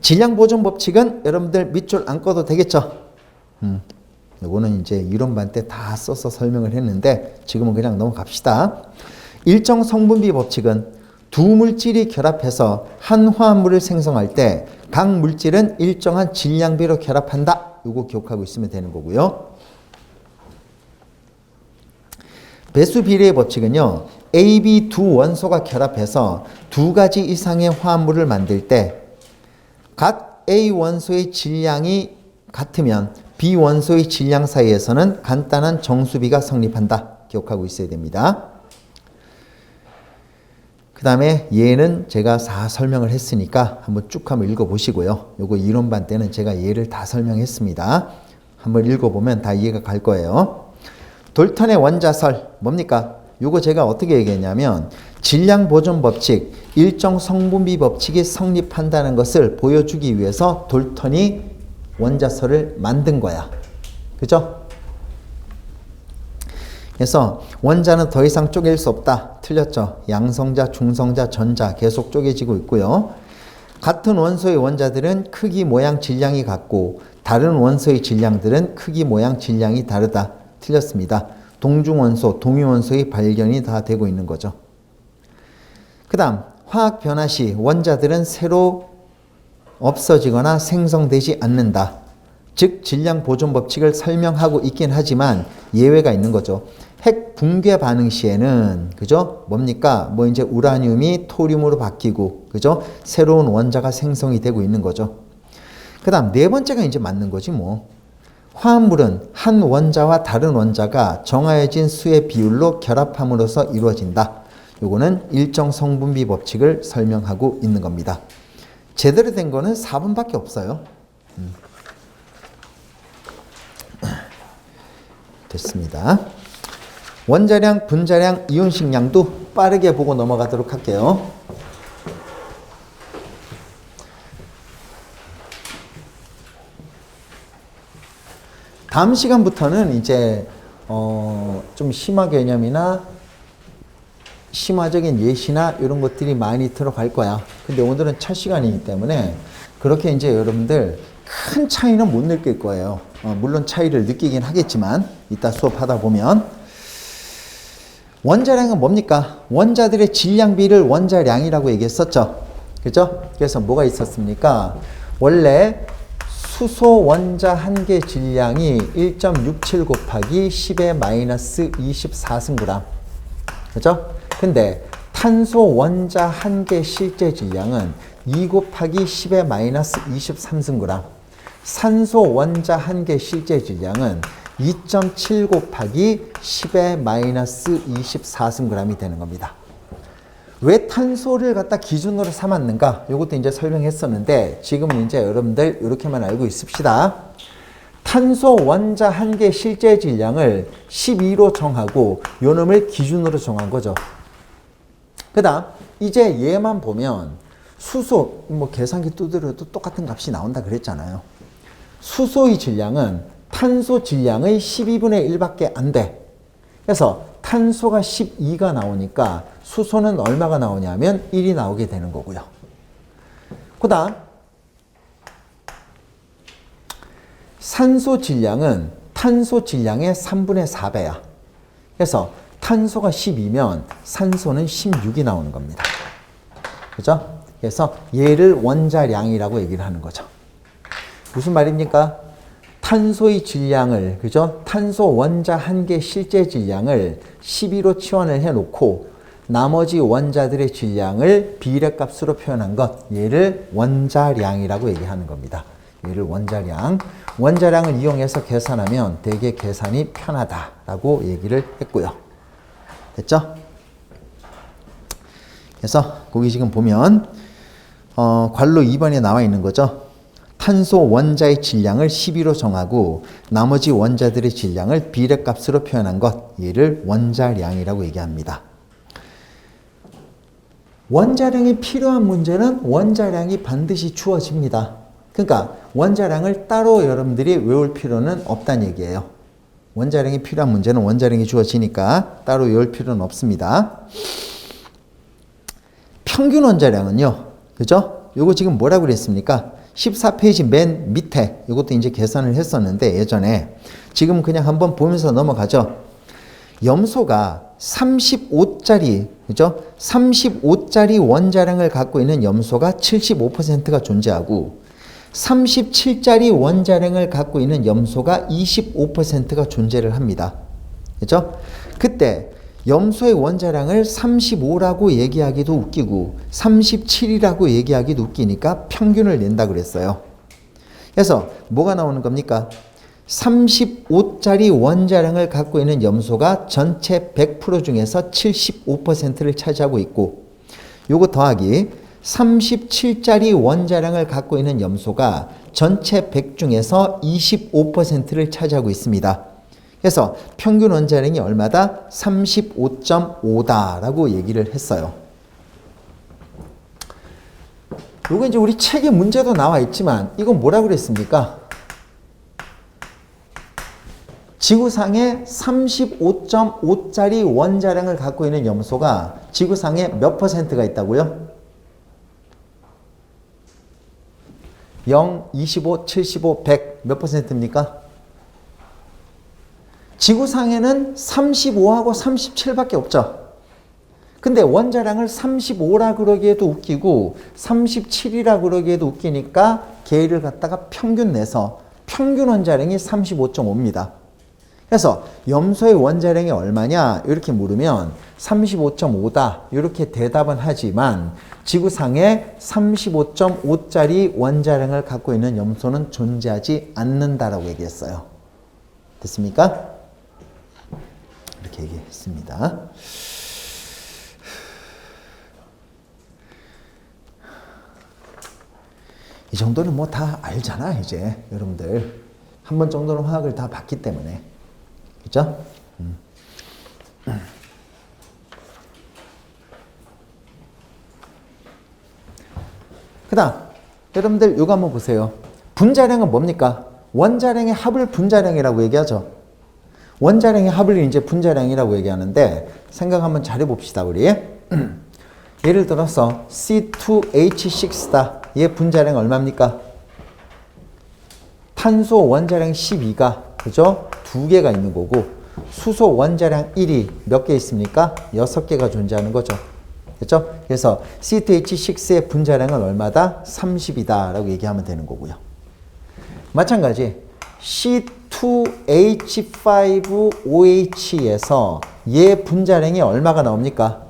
질량 보존 법칙은 여러분들 밑줄 안 꺼도 되겠죠? 이거는 이제 이론반 때 다 써서 설명을 했는데 지금은 그냥 넘어갑시다. 일정 성분비 법칙은 두 물질이 결합해서 한 화합물을 생성할 때 각 물질은 일정한 질량비로 결합한다. 이거 기억하고 있으면 되는 거고요. 배수 비례의 법칙은요, A, B 두 원소가 결합해서 두 가지 이상의 화합물을 만들 때 각 A 원소의 질량이 같으면 B 원소의 질량 사이에서는 간단한 정수비가 성립한다. 기억하고 있어야 됩니다. 그 다음에 얘는 제가 다 설명을 했으니까 한번 쭉 한번 읽어보시고요. 요거 이론반 때는 제가 얘를 다 설명했습니다. 한번 읽어보면 다 이해가 갈 거예요. 돌턴의 원자설 뭡니까? 요거 제가 어떻게 얘기했냐면 질량 보존 법칙, 일정 성분비 법칙이 성립한다는 것을 보여주기 위해서 돌턴이 원자설을 만든 거야. 그죠? 그래서 원자는 더 이상 쪼갤 수 없다. 틀렸죠? 양성자, 중성자, 전자 계속 쪼개지고 있고요. 같은 원소의 원자들은 크기, 모양, 질량이 같고 다른 원소의 질량들은 크기, 모양, 질량이 다르다. 틀렸습니다. 동중원소, 동위원소의 발견이 다 되고 있는 거죠. 그 다음 화학 변화 시 원자들은 새로 없어지거나 생성되지 않는다. 즉 질량 보존 법칙을 설명하고 있긴 하지만 예외가 있는 거죠. 핵 붕괴 반응 시에는, 그죠? 뭡니까? 뭐 이제 우라늄이 토륨으로 바뀌고, 그죠? 새로운 원자가 생성이 되고 있는 거죠. 그 다음 네 번째가 이제 맞는 거지 뭐. 화합물은 한 원자와 다른 원자가 정해진 수의 비율로 결합함으로써 이루어진다. 요거는 일정 성분비 법칙을 설명하고 있는 겁니다. 제대로 된 거는 4번밖에 없어요. 됐습니다. 원자량, 분자량, 이온식량도 빠르게 보고 넘어가도록 할게요. 다음 시간부터는 이제 좀 심화 개념이나 심화적인 예시나 이런 것들이 많이 들어갈 거야. 근데 오늘은 첫 시간이기 때문에 그렇게 이제 여러분들 큰 차이는 못 느낄 거예요. 물론 차이를 느끼긴 하겠지만 이따 수업하다 보면. 원자량은 뭡니까? 원자들의 질량비를 원자량이라고 얘기했었죠. 그죠? 그래서 뭐가 있었습니까? 원래 수소 원자 한 개 질량이 1.67 곱하기 10의 마이너스 24승. 그죠? 근데 탄소 원자 한 개 실제 질량은 2 곱하기 10의 마이너스 23승. 산소 원자 한 개 실제 질량은 2.7 곱하기 10의 마이너스 24승 되는 겁니다. 왜 탄소를 갖다 기준으로 삼았는가? 이것도 이제 설명했었는데 지금은 이제 여러분들 이렇게만 알고 있읍시다. 탄소 원자 한 개 실제 질량을 12로 정하고 요놈을 기준으로 정한 거죠. 그 다음 이제 얘만 보면 수소, 뭐 계산기 두드려도 똑같은 값이 나온다 그랬잖아요. 수소의 질량은 탄소 질량의 12분의 1밖에 안 돼. 그래서 탄소가 12가 나오니까 수소는 얼마가 나오냐면 1이 나오게 되는 거고요. 그 다음 산소 질량은 탄소 질량의 3분의 4배야. 그래서 탄소가 12면 산소는 16이 나오는 겁니다. 그죠? 그래서 얘를 원자량이라고 얘기를 하는 거죠. 무슨 말입니까? 탄소의 질량을, 그죠? 탄소 원자 한 개 실제 질량을 12로 치환을 해놓고 나머지 원자들의 질량을 비례값으로 표현한 것, 얘를 원자량이라고 얘기하는 겁니다. 얘를 원자량. 원자량을 이용해서 계산하면 되게 계산이 편하다라고 얘기를 했고요. 됐죠? 그래서 거기 지금 보면 괄호 2번에 나와 있는 거죠. 탄소 원자의 질량을 12로 정하고 나머지 원자들의 질량을 비례값으로 표현한 것, 얘를 원자량이라고 얘기합니다. 원자량이 필요한 문제는 원자량이 반드시 주어집니다. 그러니까 원자량을 따로 여러분들이 외울 필요는 없다는 얘기예요. 원자량이 필요한 문제는 원자량이 주어지니까 따로 외울 필요는 없습니다. 평균 원자량은요, 그죠? 요거 지금 뭐라고 그랬습니까? 14페이지 맨 밑에 이것도 이제 계산을 했었는데 예전에 지금 그냥 한번 보면서 넘어가죠. 염소가 35짜리, 그죠? 35짜리 원자량을 갖고 있는 염소가 75%가 존재하고 37짜리 원자량을 갖고 있는 염소가 25%가 존재를 합니다. 그죠? 그때 염소의 원자량을 35라고 얘기하기도 웃기고 37이라고 얘기하기도 웃기니까 평균을 낸다 그랬어요. 그래서 뭐가 나오는 겁니까? 35짜리 원자량을 갖고 있는 염소가 전체 100% 중에서 75%를 차지하고 있고 요거 더하기 37짜리 원자량을 갖고 있는 염소가 전체 100 중에서 25%를 차지하고 있습니다. 그래서 평균 원자량이 얼마다? 35.5다라고 얘기를 했어요. 요거 이제 우리 책에 문제도 나와 있지만 이건 뭐라고 그랬습니까? 지구상에 35.5짜리 원자량을 갖고 있는 염소가 지구상에 몇 퍼센트가 있다고요? 0, 25, 75, 100 몇 퍼센트입니까? 지구상에는 35하고 37밖에 없죠. 근데 원자량을 35라 그러기에도 웃기고 37이라 그러기에도 웃기니까 걔를 갖다가 평균 내서 평균 원자량이 35.5입니다. 그래서 염소의 원자량이 얼마냐 이렇게 물으면 35.5다 이렇게 대답은 하지만 지구상에 35.5짜리 원자량을 갖고 있는 염소는 존재하지 않는다라고 얘기했어요. 됐습니까? 이렇게 얘기했습니다. 이 정도는 뭐 다 알잖아 이제 여러분들 한 번 정도는 화학을 다 봤기 때문에 그죠? 그 다음 여러분들 이거 한번 보세요. 분자량은 뭡니까? 원자량의 합을 분자량이라고 얘기하죠. 원자량의 합을 이제 분자량이라고 얘기하는데 생각 한번 잘 해봅시다 우리. 예를 들어서 C2H6다. 얘 분자량 얼마입니까? 탄소 원자량 12가 그죠? 2개가 있는 거고 수소 원자량 1이 몇 개 있습니까? 6개가 존재하는 거죠. 그렇죠? 그래서 C2H6의 분자량은 얼마다? 30이다 라고 얘기하면 되는 거고요. 마찬가지 C2H5OH에서 얘 분자량이 얼마가 나옵니까?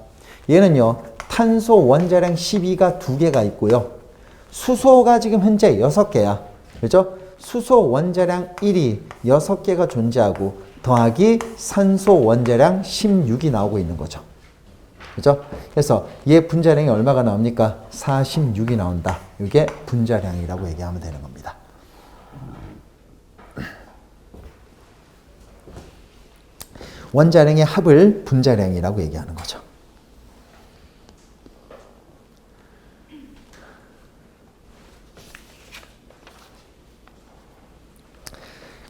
얘는요 탄소 원자량 12가 2개가 있고요 수소가 지금 현재 6개야 그렇죠? 수소 원자량 1이 6개가 존재하고 더하기 산소 원자량 16이 나오고 있는 거죠. 그죠? 그래서 얘 분자량이 얼마가 나옵니까? 46이 나온다. 이게 분자량이라고 얘기하면 되는 겁니다. 원자량의 합을 분자량이라고 얘기하는 거죠.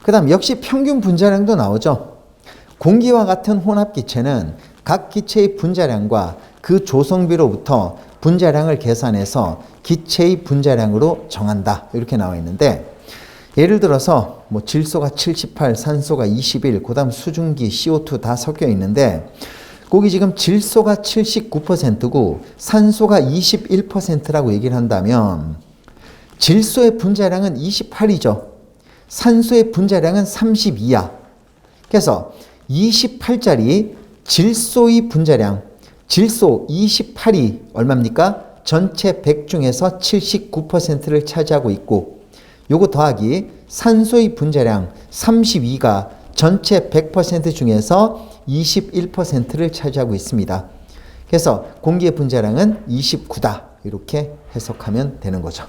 그 다음 역시 평균 분자량도 나오죠. 공기와 같은 혼합기체는 각 기체의 분자량과 그 조성비로부터 분자량을 계산해서 기체의 분자량으로 정한다. 이렇게 나와 있는데 예를 들어서 뭐 질소가 78, 산소가 21, 그 다음 수증기, CO2 다 섞여 있는데 거기 지금 질소가 79%고 산소가 21%라고 얘기를 한다면 질소의 분자량은 28이죠. 산소의 분자량은 32야. 그래서 28짜리 질소의 분자량, 질소 28이 얼마입니까? 전체 100 중에서 79%를 차지하고 있고 요거 더하기 산소의 분자량 32가 전체 100% 중에서 21%를 차지하고 있습니다. 그래서 공기의 분자량은 29다. 이렇게 해석하면 되는 거죠.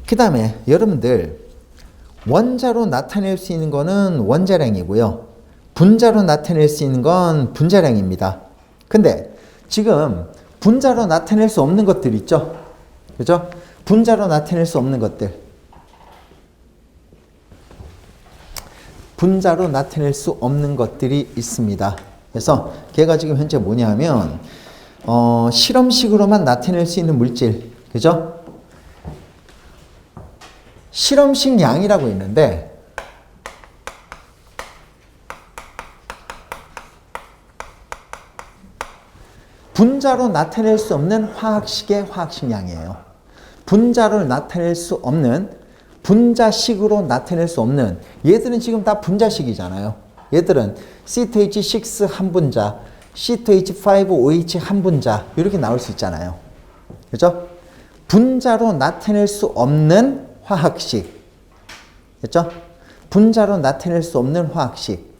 그 다음에 여러분들 원자로 나타낼 수 있는 거는 원자량이고요. 분자로 나타낼 수 있는 건 분자량입니다. 근데 지금 분자로 나타낼 수 없는 것들 있죠? 그죠? 분자로 나타낼 수 없는 것들. 분자로 나타낼 수 없는 것들이 있습니다. 그래서 걔가 지금 현재 뭐냐 하면 실험식으로만 나타낼 수 있는 물질. 그죠? 실험식 양이라고 있는데 분자로 나타낼 수 없는 화학식의 화학식 양이에요. 분자로 나타낼 수 없는 분자식으로 나타낼 수 없는 얘들은 지금 다 분자식이잖아요. 얘들은 C2H6 한 분자, C2H5OH 한 분자 이렇게 나올 수 있잖아요. 그죠? 분자로 나타낼 수 없는 화학식. 그죠? 분자로 나타낼 수 없는 화학식.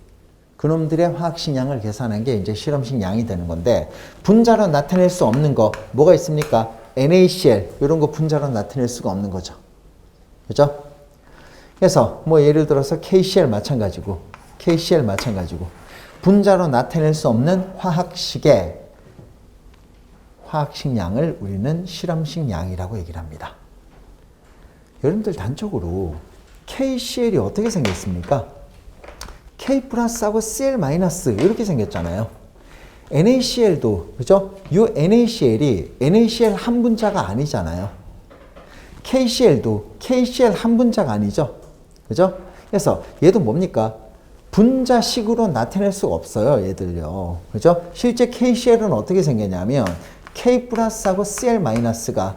그놈들의 화학식 양을 계산한 게 이제 실험식 양이 되는 건데 분자로 나타낼 수 없는 거 뭐가 있습니까? NaCl 이런 거 분자로 나타낼 수가 없는 거죠. 그죠? 그래서 뭐 예를 들어서 KCl 마찬가지고 분자로 나타낼 수 없는 화학식의 화학식 양을 우리는 실험식 양이라고 얘기를 합니다. 여러분들 단적으로 KCl이 어떻게 생겼습니까? K 플러스하고 Cl 마이너스 이렇게 생겼잖아요. NaCl도 그죠? 이 NaCl이 NaCl 한 분자가 아니잖아요. KCl도 KCl 한 분자가 아니죠. 그죠? 그래서 얘도 뭡니까? 분자식으로 나타낼 수가 없어요. 얘들요. 그죠? 실제 KCl은 어떻게 생겼냐면 K 플러스하고 Cl 마이너스가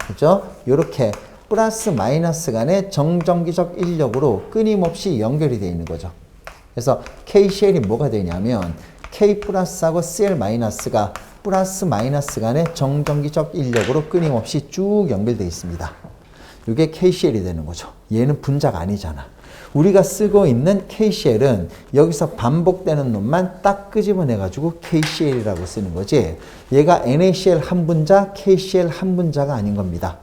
그죠? 요렇게 플러스 마이너스 간의 정전기적 인력으로 끊임없이 연결이 되어 있는 거죠. 그래서 KCl이 뭐가 되냐면 K 플러스하고 Cl 마이너스가 플러스 마이너스 간의 정전기적 인력으로 끊임없이 쭉 연결되어 있습니다. 이게 KCl이 되는 거죠. 얘는 분자가 아니잖아. 우리가 쓰고 있는 KCl은 여기서 반복되는 놈만 딱 끄집어내가지고 KCl이라고 쓰는 거지. 얘가 NaCl 한 분자, KCl 한 분자가 아닌 겁니다.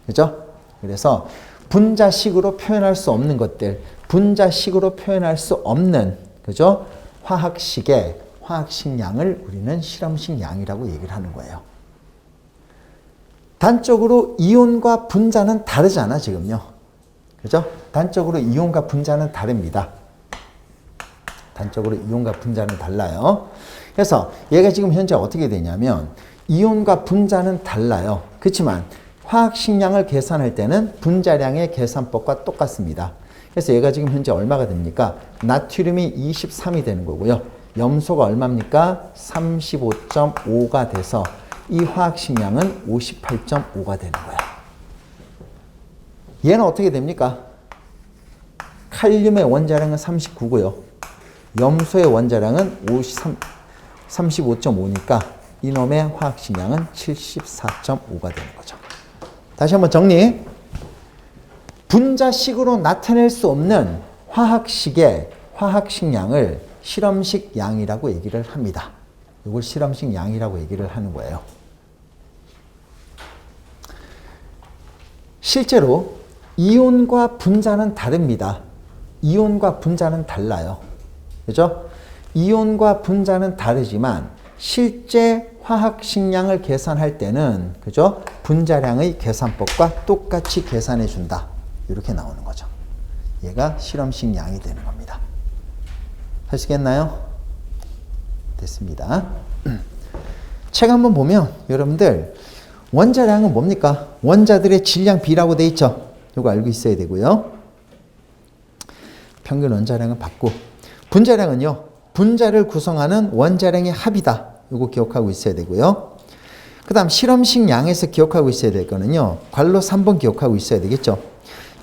그죠? 그래서 분자식으로 표현할 수 없는 것들, 분자식으로 표현할 수 없는, 그죠? 화학식의 화학식 양을 우리는 실험식 양이라고 얘기를 하는 거예요. 단적으로 이온과 분자는 다르잖아, 지금요. 그죠? 단적으로 이온과 분자는 다릅니다. 단적으로 이온과 분자는 달라요. 그래서 얘가 지금 현재 어떻게 되냐면 이온과 분자는 달라요. 그렇지만 화학식 양을 계산할 때는 분자량의 계산법과 똑같습니다. 그래서 얘가 지금 현재 얼마가 됩니까? 나트륨이 23이 되는 거고요. 염소가 얼마입니까? 35.5가 돼서 이 화학식 양은 58.5가 되는 거야. 얘는 어떻게 됩니까? 칼륨의 원자량은 39고요. 염소의 원자량은 35.5니까 이놈의 화학식 양은 74.5가 되는 거죠. 다시 한번 정리. 분자식으로 나타낼 수 없는 화학식의 화학식 양을 실험식 양이라고 얘기를 합니다. 이걸 실험식 양이라고 얘기를 하는 거예요. 실제로 이온과 분자는 다릅니다. 이온과 분자는 달라요. 그죠? 이온과 분자는 다르지만 실제 화학식량을 계산할 때는 그죠? 분자량의 계산법과 똑같이 계산해 준다. 이렇게 나오는 거죠. 얘가 실험식 양이 되는 겁니다. 하시겠나요? 됐습니다. 책 한번 보면 여러분들 원자량은 뭡니까? 원자들의 질량 B라고 돼 있죠. 이거 알고 있어야 되고요. 평균 원자량은 받고, 분자량은요, 분자를 구성하는 원자량의 합이다. 이거 기억하고 있어야 되고요. 그 다음 실험식 양에서 기억하고 있어야 될 거는요, 괄호 3번 기억하고 있어야 되겠죠.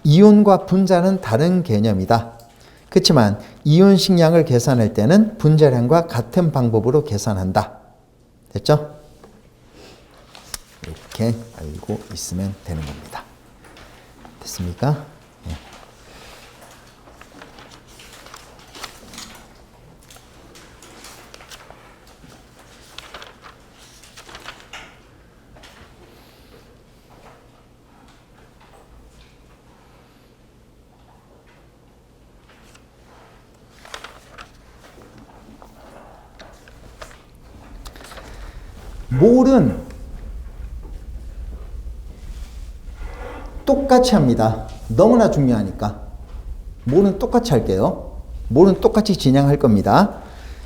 이온과 분자는 다른 개념이다. 그렇지만 이온식 양을 계산할 때는 분자량과 같은 방법으로 계산한다. 됐죠? 이렇게 알고 있으면 되는 겁니다. 됐습니까? 네. 몰은 똑같이 합니다. 너무나 중요하니까. 몰은 똑같이 할게요. 몰은 똑같이 진행할 겁니다.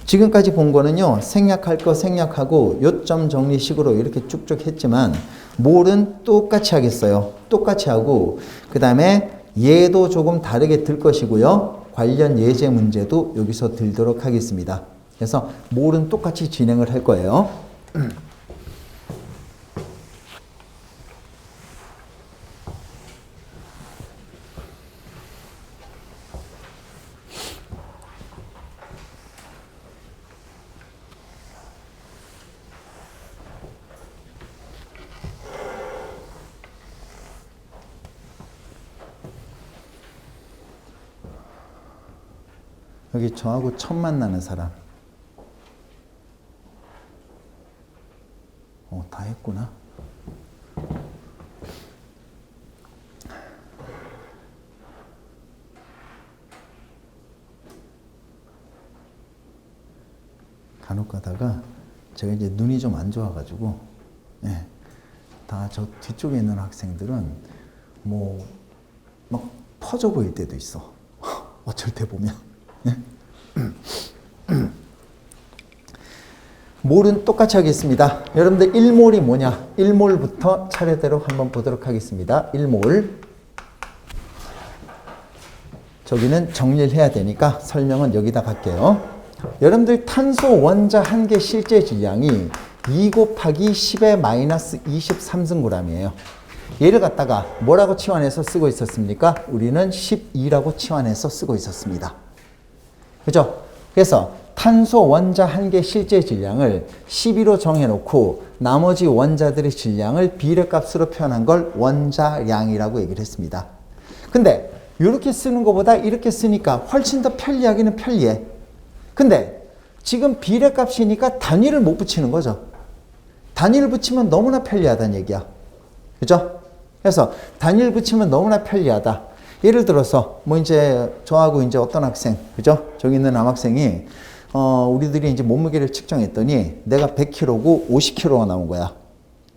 지금까지 본 거는요, 생략할 거 생략하고 요점 정리식으로 이렇게 쭉쭉 했지만 몰은 똑같이 하겠어요. 똑같이 하고 그 다음에 얘도 조금 다르게 들 것이고요. 관련 예제 문제도 여기서 들도록 하겠습니다. 그래서 몰은 똑같이 진행을 할 거예요. 여기 저하고 처음 만나는 사람. 다 했구나. 간혹 가다가 제가 이제 눈이 좀 안 좋아가지고, 예, 다 저 뒤쪽에 있는 학생들은 뭐 막 퍼져 보일 때도 있어. 어쩔 때 보면. 몰은 똑같이 하겠습니다. 여러분들 1몰이 뭐냐? 1몰부터 차례대로 한번 보도록 하겠습니다. 1몰. 저기는 정리를 해야 되니까 설명은 여기다 갈게요. 여러분들 탄소 원자 한 개 실제 질량이 2 곱하기 10의 마이너스 23승g이에요. 얘를 갖다가 뭐라고 치환해서 쓰고 있었습니까? 우리는 12라고 치환해서 쓰고 있었습니다. 그죠? 그래서 탄소 원자 한 개 실제 질량을 12로 정해놓고 나머지 원자들의 질량을 비례값으로 표현한 걸 원자량이라고 얘기를 했습니다. 근데 이렇게 쓰는 것보다 이렇게 쓰니까 훨씬 더 편리하기는 편리해. 근데 지금 비례값이니까 단위를 못 붙이는 거죠. 단위를 붙이면 너무나 편리하다는 얘기야. 그죠? 그래서 단위를 붙이면 너무나 편리하다. 예를 들어서 뭐 이제 저하고 이제 어떤 학생, 그죠? 저기 있는 남학생이 우리들이 이제 몸무게를 측정했더니 내가 100kg고 50kg가 나온 거야.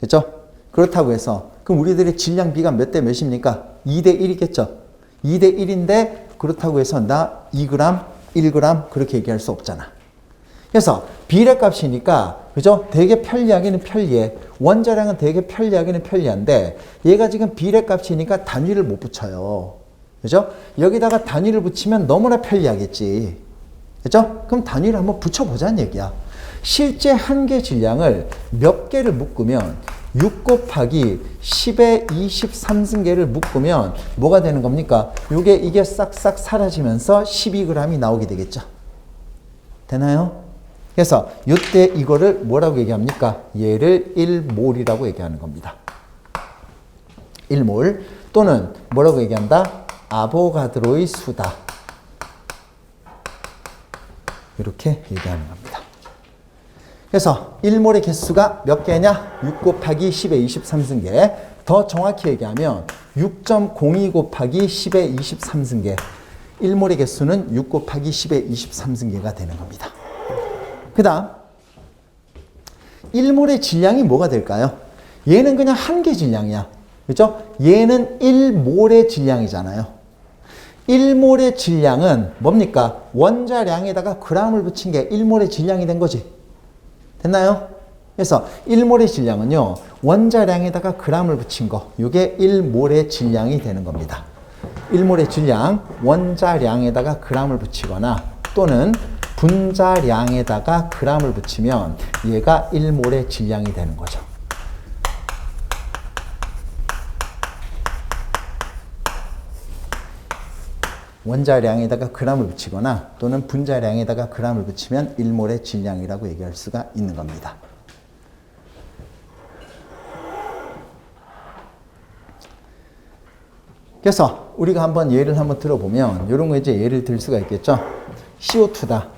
그죠? 그렇다고 해서 그럼 우리들의 질량 비가 몇 대 몇입니까? 2대 1이겠죠. 2대 1인데 그렇다고 해서 나 2g, 1g 그렇게 얘기할 수 없잖아. 그래서 비례값이니까 그죠? 되게 편리하기는 편리해. 원자량은 되게 편리하기는 편리한데 얘가 지금 비례값이니까 단위를 못 붙여요. 그죠? 여기다가 단위를 붙이면 너무나 편리하겠지. 그죠? 그럼 단위를 한번 붙여보자는 얘기야. 실제 한 개 질량을 몇 개를 묶으면 6 곱하기 10의 23승계를 묶으면 뭐가 되는 겁니까? 이게 싹싹 사라지면서 12g이 나오게 되겠죠. 되나요? 그래서 이때 이거를 뭐라고 얘기합니까? 얘를 1몰이라고 얘기하는 겁니다. 1몰 또는 뭐라고 얘기한다? 아보가드로의 수다. 이렇게 얘기하는 겁니다. 그래서 1몰의 개수가 몇 개냐? 6 곱하기 10의 23승계. 더 정확히 얘기하면 6.02 곱하기 10의 23승계. 1몰의 개수는 6 곱하기 10의 23승계가 되는 겁니다. 그 다음 1몰의 질량이 뭐가 될까요? 얘는 그냥 한 개 질량이야. 그죠? 얘는 1몰의 질량이잖아요. 1몰의 질량은 뭡니까? 원자량에다가 g을 붙인 게 1몰의 질량이 된 거지. 됐나요? 그래서 1몰의 질량은요, 원자량에다가 g을 붙인 거, 이게 1몰의 질량이 되는 겁니다. 1몰의 질량, 원자량에다가 g을 붙이거나 또는 분자량에다가 g을 붙이면 얘가 1몰의 질량이 되는 거죠. 원자량에다가 g을 붙이거나 또는 분자량에다가 g을 붙이면 1몰의 질량이라고 얘기할 수가 있는 겁니다. 그래서 우리가 한번 예를 한번 들어보면 이런 거 이제 예를 들 수가 있겠죠. CO2다.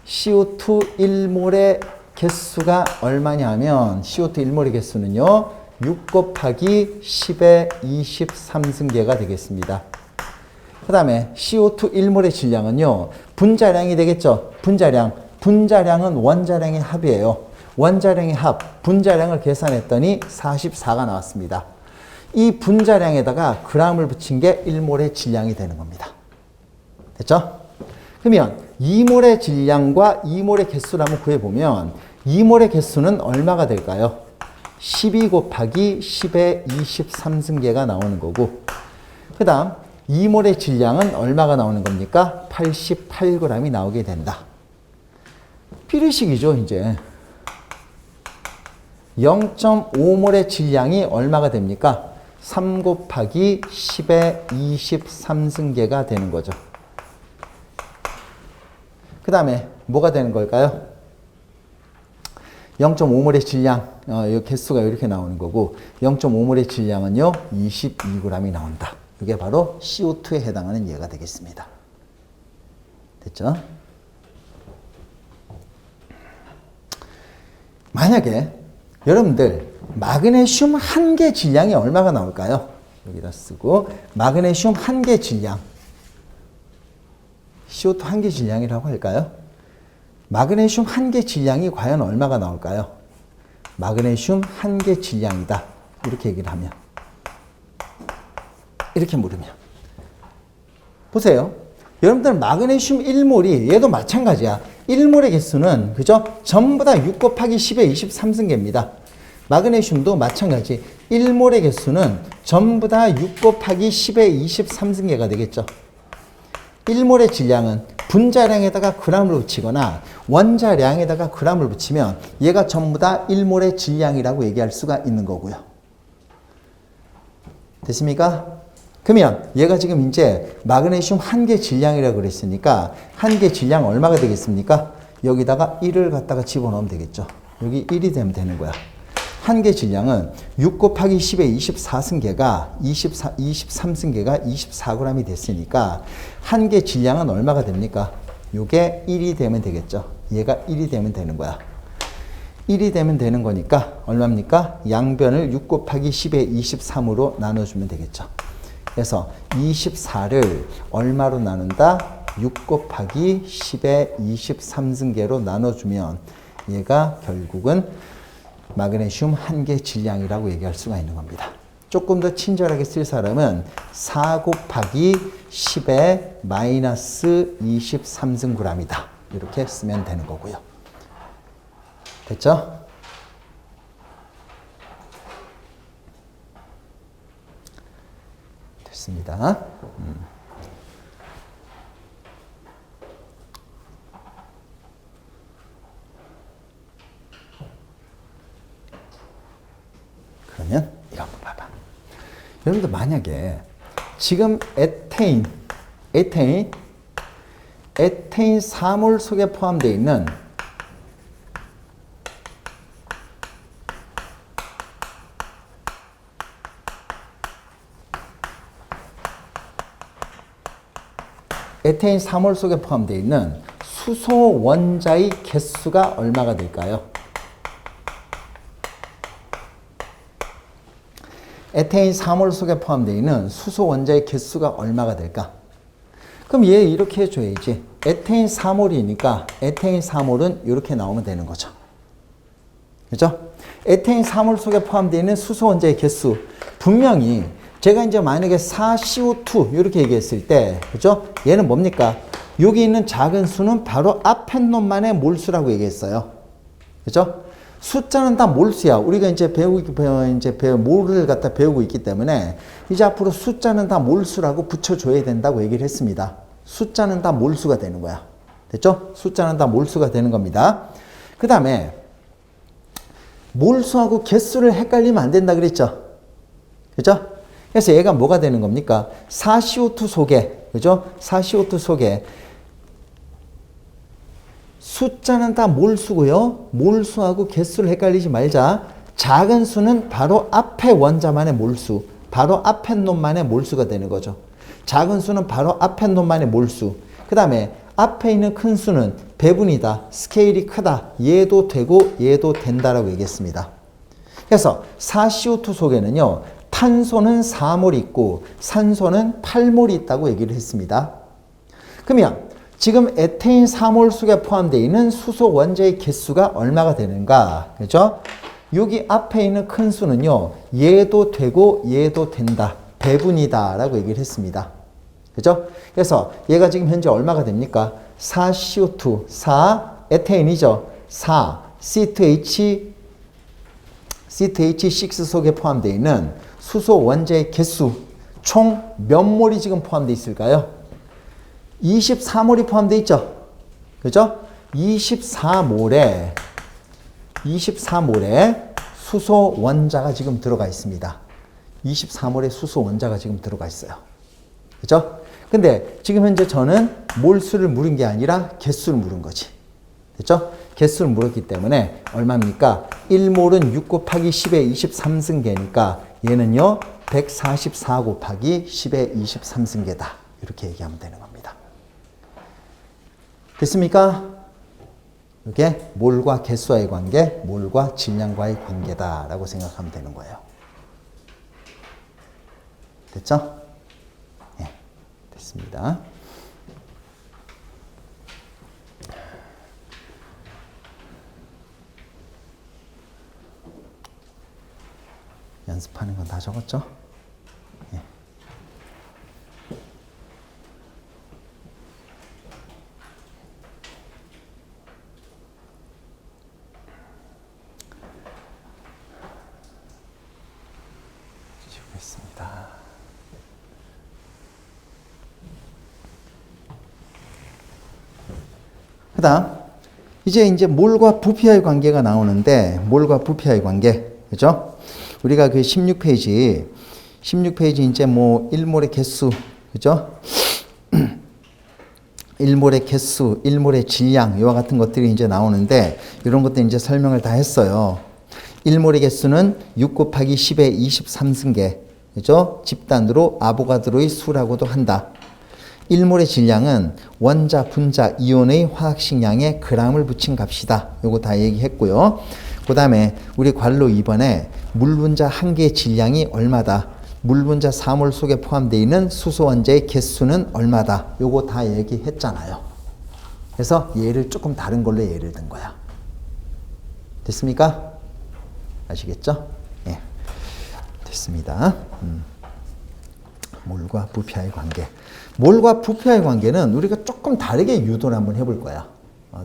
CO2 1몰의 개수가 얼마냐 하면 CO2 1몰의 개수는요. 6 곱하기 10의 23승계가 되겠습니다. 그 다음에 CO2 1몰의 질량은요. 분자량이 되겠죠. 분자량은 원자량의 합이에요. 원자량의 합, 분자량을 계산했더니 44가 나왔습니다. 이 분자량에다가 g을 붙인 게 1몰의 질량이 되는 겁니다. 됐죠? 그러면 2몰의 질량과 2몰의 개수를 한번 구해보면 2몰의 개수는 얼마가 될까요? 12 곱하기 10의 23승계가 나오는 거고, 그 다음 2몰의 질량은 얼마가 나오는 겁니까? 88g이 나오게 된다. 필의식이죠, 이제. 0.5몰의 질량이 얼마가 됩니까? 3 곱하기 10의 23승계가 되는 거죠. 그 다음에 뭐가 되는 걸까요? 0.5몰의 질량, 이 개수가 이렇게 나오는 거고 0.5몰의 질량은요 22g이 나온다. 이게 바로 CO2에 해당하는 예가 되겠습니다. 됐죠? 만약에 여러분들 마그네슘 한 개 질량이 얼마가 나올까요? 여기다 쓰고 마그네슘 한 개 질량, CO2 한 개 질량이라고 할까요? 마그네슘 한 개 질량이 과연 얼마가 나올까요? 마그네슘 한 개 질량이다. 이렇게 얘기를 하면, 이렇게 물으면 보세요. 여러분들 마그네슘 1몰이 얘도 마찬가지야. 1몰의 개수는 그죠? 전부 다 6 곱하기 10의 23승계입니다. 마그네슘도 마찬가지. 1몰의 개수는 전부 다 6 곱하기 10의 23승계가 되겠죠. 1몰의 질량은 분자량에다가 g을 붙이거나 원자량에다가 g을 붙이면 얘가 전부 다 1몰의 질량이라고 얘기할 수가 있는 거고요. 됐습니까? 그러면 얘가 지금 이제 마그네슘 한 개 질량이라고 그랬으니까 한 개 질량 얼마가 되겠습니까? 여기다가 1을 갖다가 집어넣으면 되겠죠. 여기 1이 되면 되는 거야. 한 개 질량은 6 곱하기 10의 24승계가 23승계가 24g이 됐으니까 한 개 질량은 얼마가 됩니까? 요게 1이 되면 되겠죠. 얘가 1이 되면 되는 거야. 1이 되면 되는 거니까 얼마입니까? 양변을 6 곱하기 10의 23으로 나눠주면 되겠죠. 그래서 24를 얼마로 나눈다? 6 곱하기 10의 23승계로 나눠주면 얘가 결국은 마그네슘 한 개 질량이라고 얘기할 수가 있는 겁니다. 조금 더 친절하게 쓸 사람은 4 곱하기 10의 마이너스 23승g이다. 이렇게 쓰면 되는 거고요. 됐죠? 됐습니다. 그러면 이거 한번 봐봐. 여러분들 만약에 지금 에테인 4몰 속에 포함되어 있는 에테인 3몰 속에 포함되어 있는 수소 원자의 개수가 얼마가 될까요? 에테인 3몰 속에 포함되어 있는 수소 원자의 개수가 얼마가 될까? 그럼 얘 이렇게 해줘야지. 에테인 4몰이니까 에테인 4몰은 이렇게 나오면 되는 거죠. 그죠? 에테인 사물 속에 포함되어 있는 수소 원자의 개수. 분명히 제가 이제 만약에 4CO2 이렇게 얘기했을 때, 그죠? 얘는 뭡니까? 여기 있는 작은 수는 바로 앞에 놈만의 몰수라고 얘기했어요. 그죠? 숫자는 다 몰수야. 우리가 이제 몰을 갖다 배우고 있기 때문에 이제 앞으로 숫자는 다 몰수라고 붙여줘야 된다고 얘기를 했습니다. 숫자는 다 몰수가 되는 거야. 됐죠? 숫자는 다 몰수가 되는 겁니다. 그 다음에 몰수하고 개수를 헷갈리면 안 된다 그랬죠? 그죠? 그래서 얘가 뭐가 되는 겁니까? 4CO2 속에, 그죠? 4CO2 속에 숫자는 다 몰수고요. 몰수하고 개수를 헷갈리지 말자. 작은 수는 바로 앞에 원자만의 몰수, 바로 앞에 놈만의 몰수가 되는 거죠. 작은 수는 바로 앞에 놈만의 몰수. 그 다음에 앞에 있는 큰 수는 배분이다. 스케일이 크다. 얘도 되고 얘도 된다라고 얘기했습니다. 그래서 4CO2 속에는요. 탄소는 4몰 있고 산소는 8몰이 있다고 얘기를 했습니다. 그러면 지금 에테인 4몰 속에 포함되어 있는 수소 원자의 개수가 얼마가 되는가? 그죠? 여기 앞에 있는 큰 수는요. 얘도 되고 얘도 된다. 배분이다 라고 얘기를 했습니다. 그죠? 그래서 얘가 지금 현재 얼마가 됩니까? 4CO2, 4 에테인이죠. 4 C2H6 속에 포함되어 있는 수소 원자의 개수 총 몇 몰이 지금 포함되어 있을까요? 24몰이 포함되어 있죠. 그죠? 24몰에 수소 원자가 지금 들어가 있습니다. 24몰의 수소 원자가 지금 들어가 있어요. 그죠? 근데 지금 현재 저는 몰수를 물은 게 아니라 개수를 물은 거지. 됐죠? 개수를 물었기 때문에 얼마입니까? 1몰은 6 곱하기 10의 23승계니까 얘는요 144 곱하기 10의 23승계다. 이렇게 얘기하면 되는 겁니다. 됐습니까? 이게 몰과 개수와의 관계, 몰과 질량과의 관계다라고 생각하면 되는 거예요. 됐죠? 네, 됐습니다. 연습하는 건 다 적었죠? 네. 지우겠습니다. 그 다음 이제 몰과 부피와의 관계가 나오는데 몰과 부피와의 관계 그죠? 우리가 그 16페이지 이제 뭐 1몰의 개수 그죠? 1몰의 개수, 1몰의 질량 이와 같은 것들이 이제 나오는데 이런 것들 이제 설명을 다 했어요. 1몰의 개수는 6 곱하기 10의 23승계 그죠? 집단으로 아보가드로의 수라고도 한다. 1몰의 질량은 원자, 분자, 이온의 화학식 양에 g을 붙인 값이다. 요거 다 얘기했고요. 그 다음에 우리 관로 2번에 물 분자 한 개의 질량이 얼마다. 물 분자 4몰 속에 포함되어 있는 수소 원자의 개수는 얼마다. 요거 다 얘기했잖아요. 그래서 얘를 조금 다른 걸로 예를 든 거야. 됐습니까? 아시겠죠? 예. 됐습니다. 몰과 부피와의 관계. 몰과 부피와의 관계는 우리가 조금 다르게 유도를 한번 해볼 거야.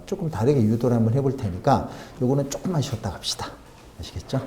조금 다르게 유도를 한번 해볼 테니까 요거는 조금만 쉬었다 갑시다. 아시겠죠?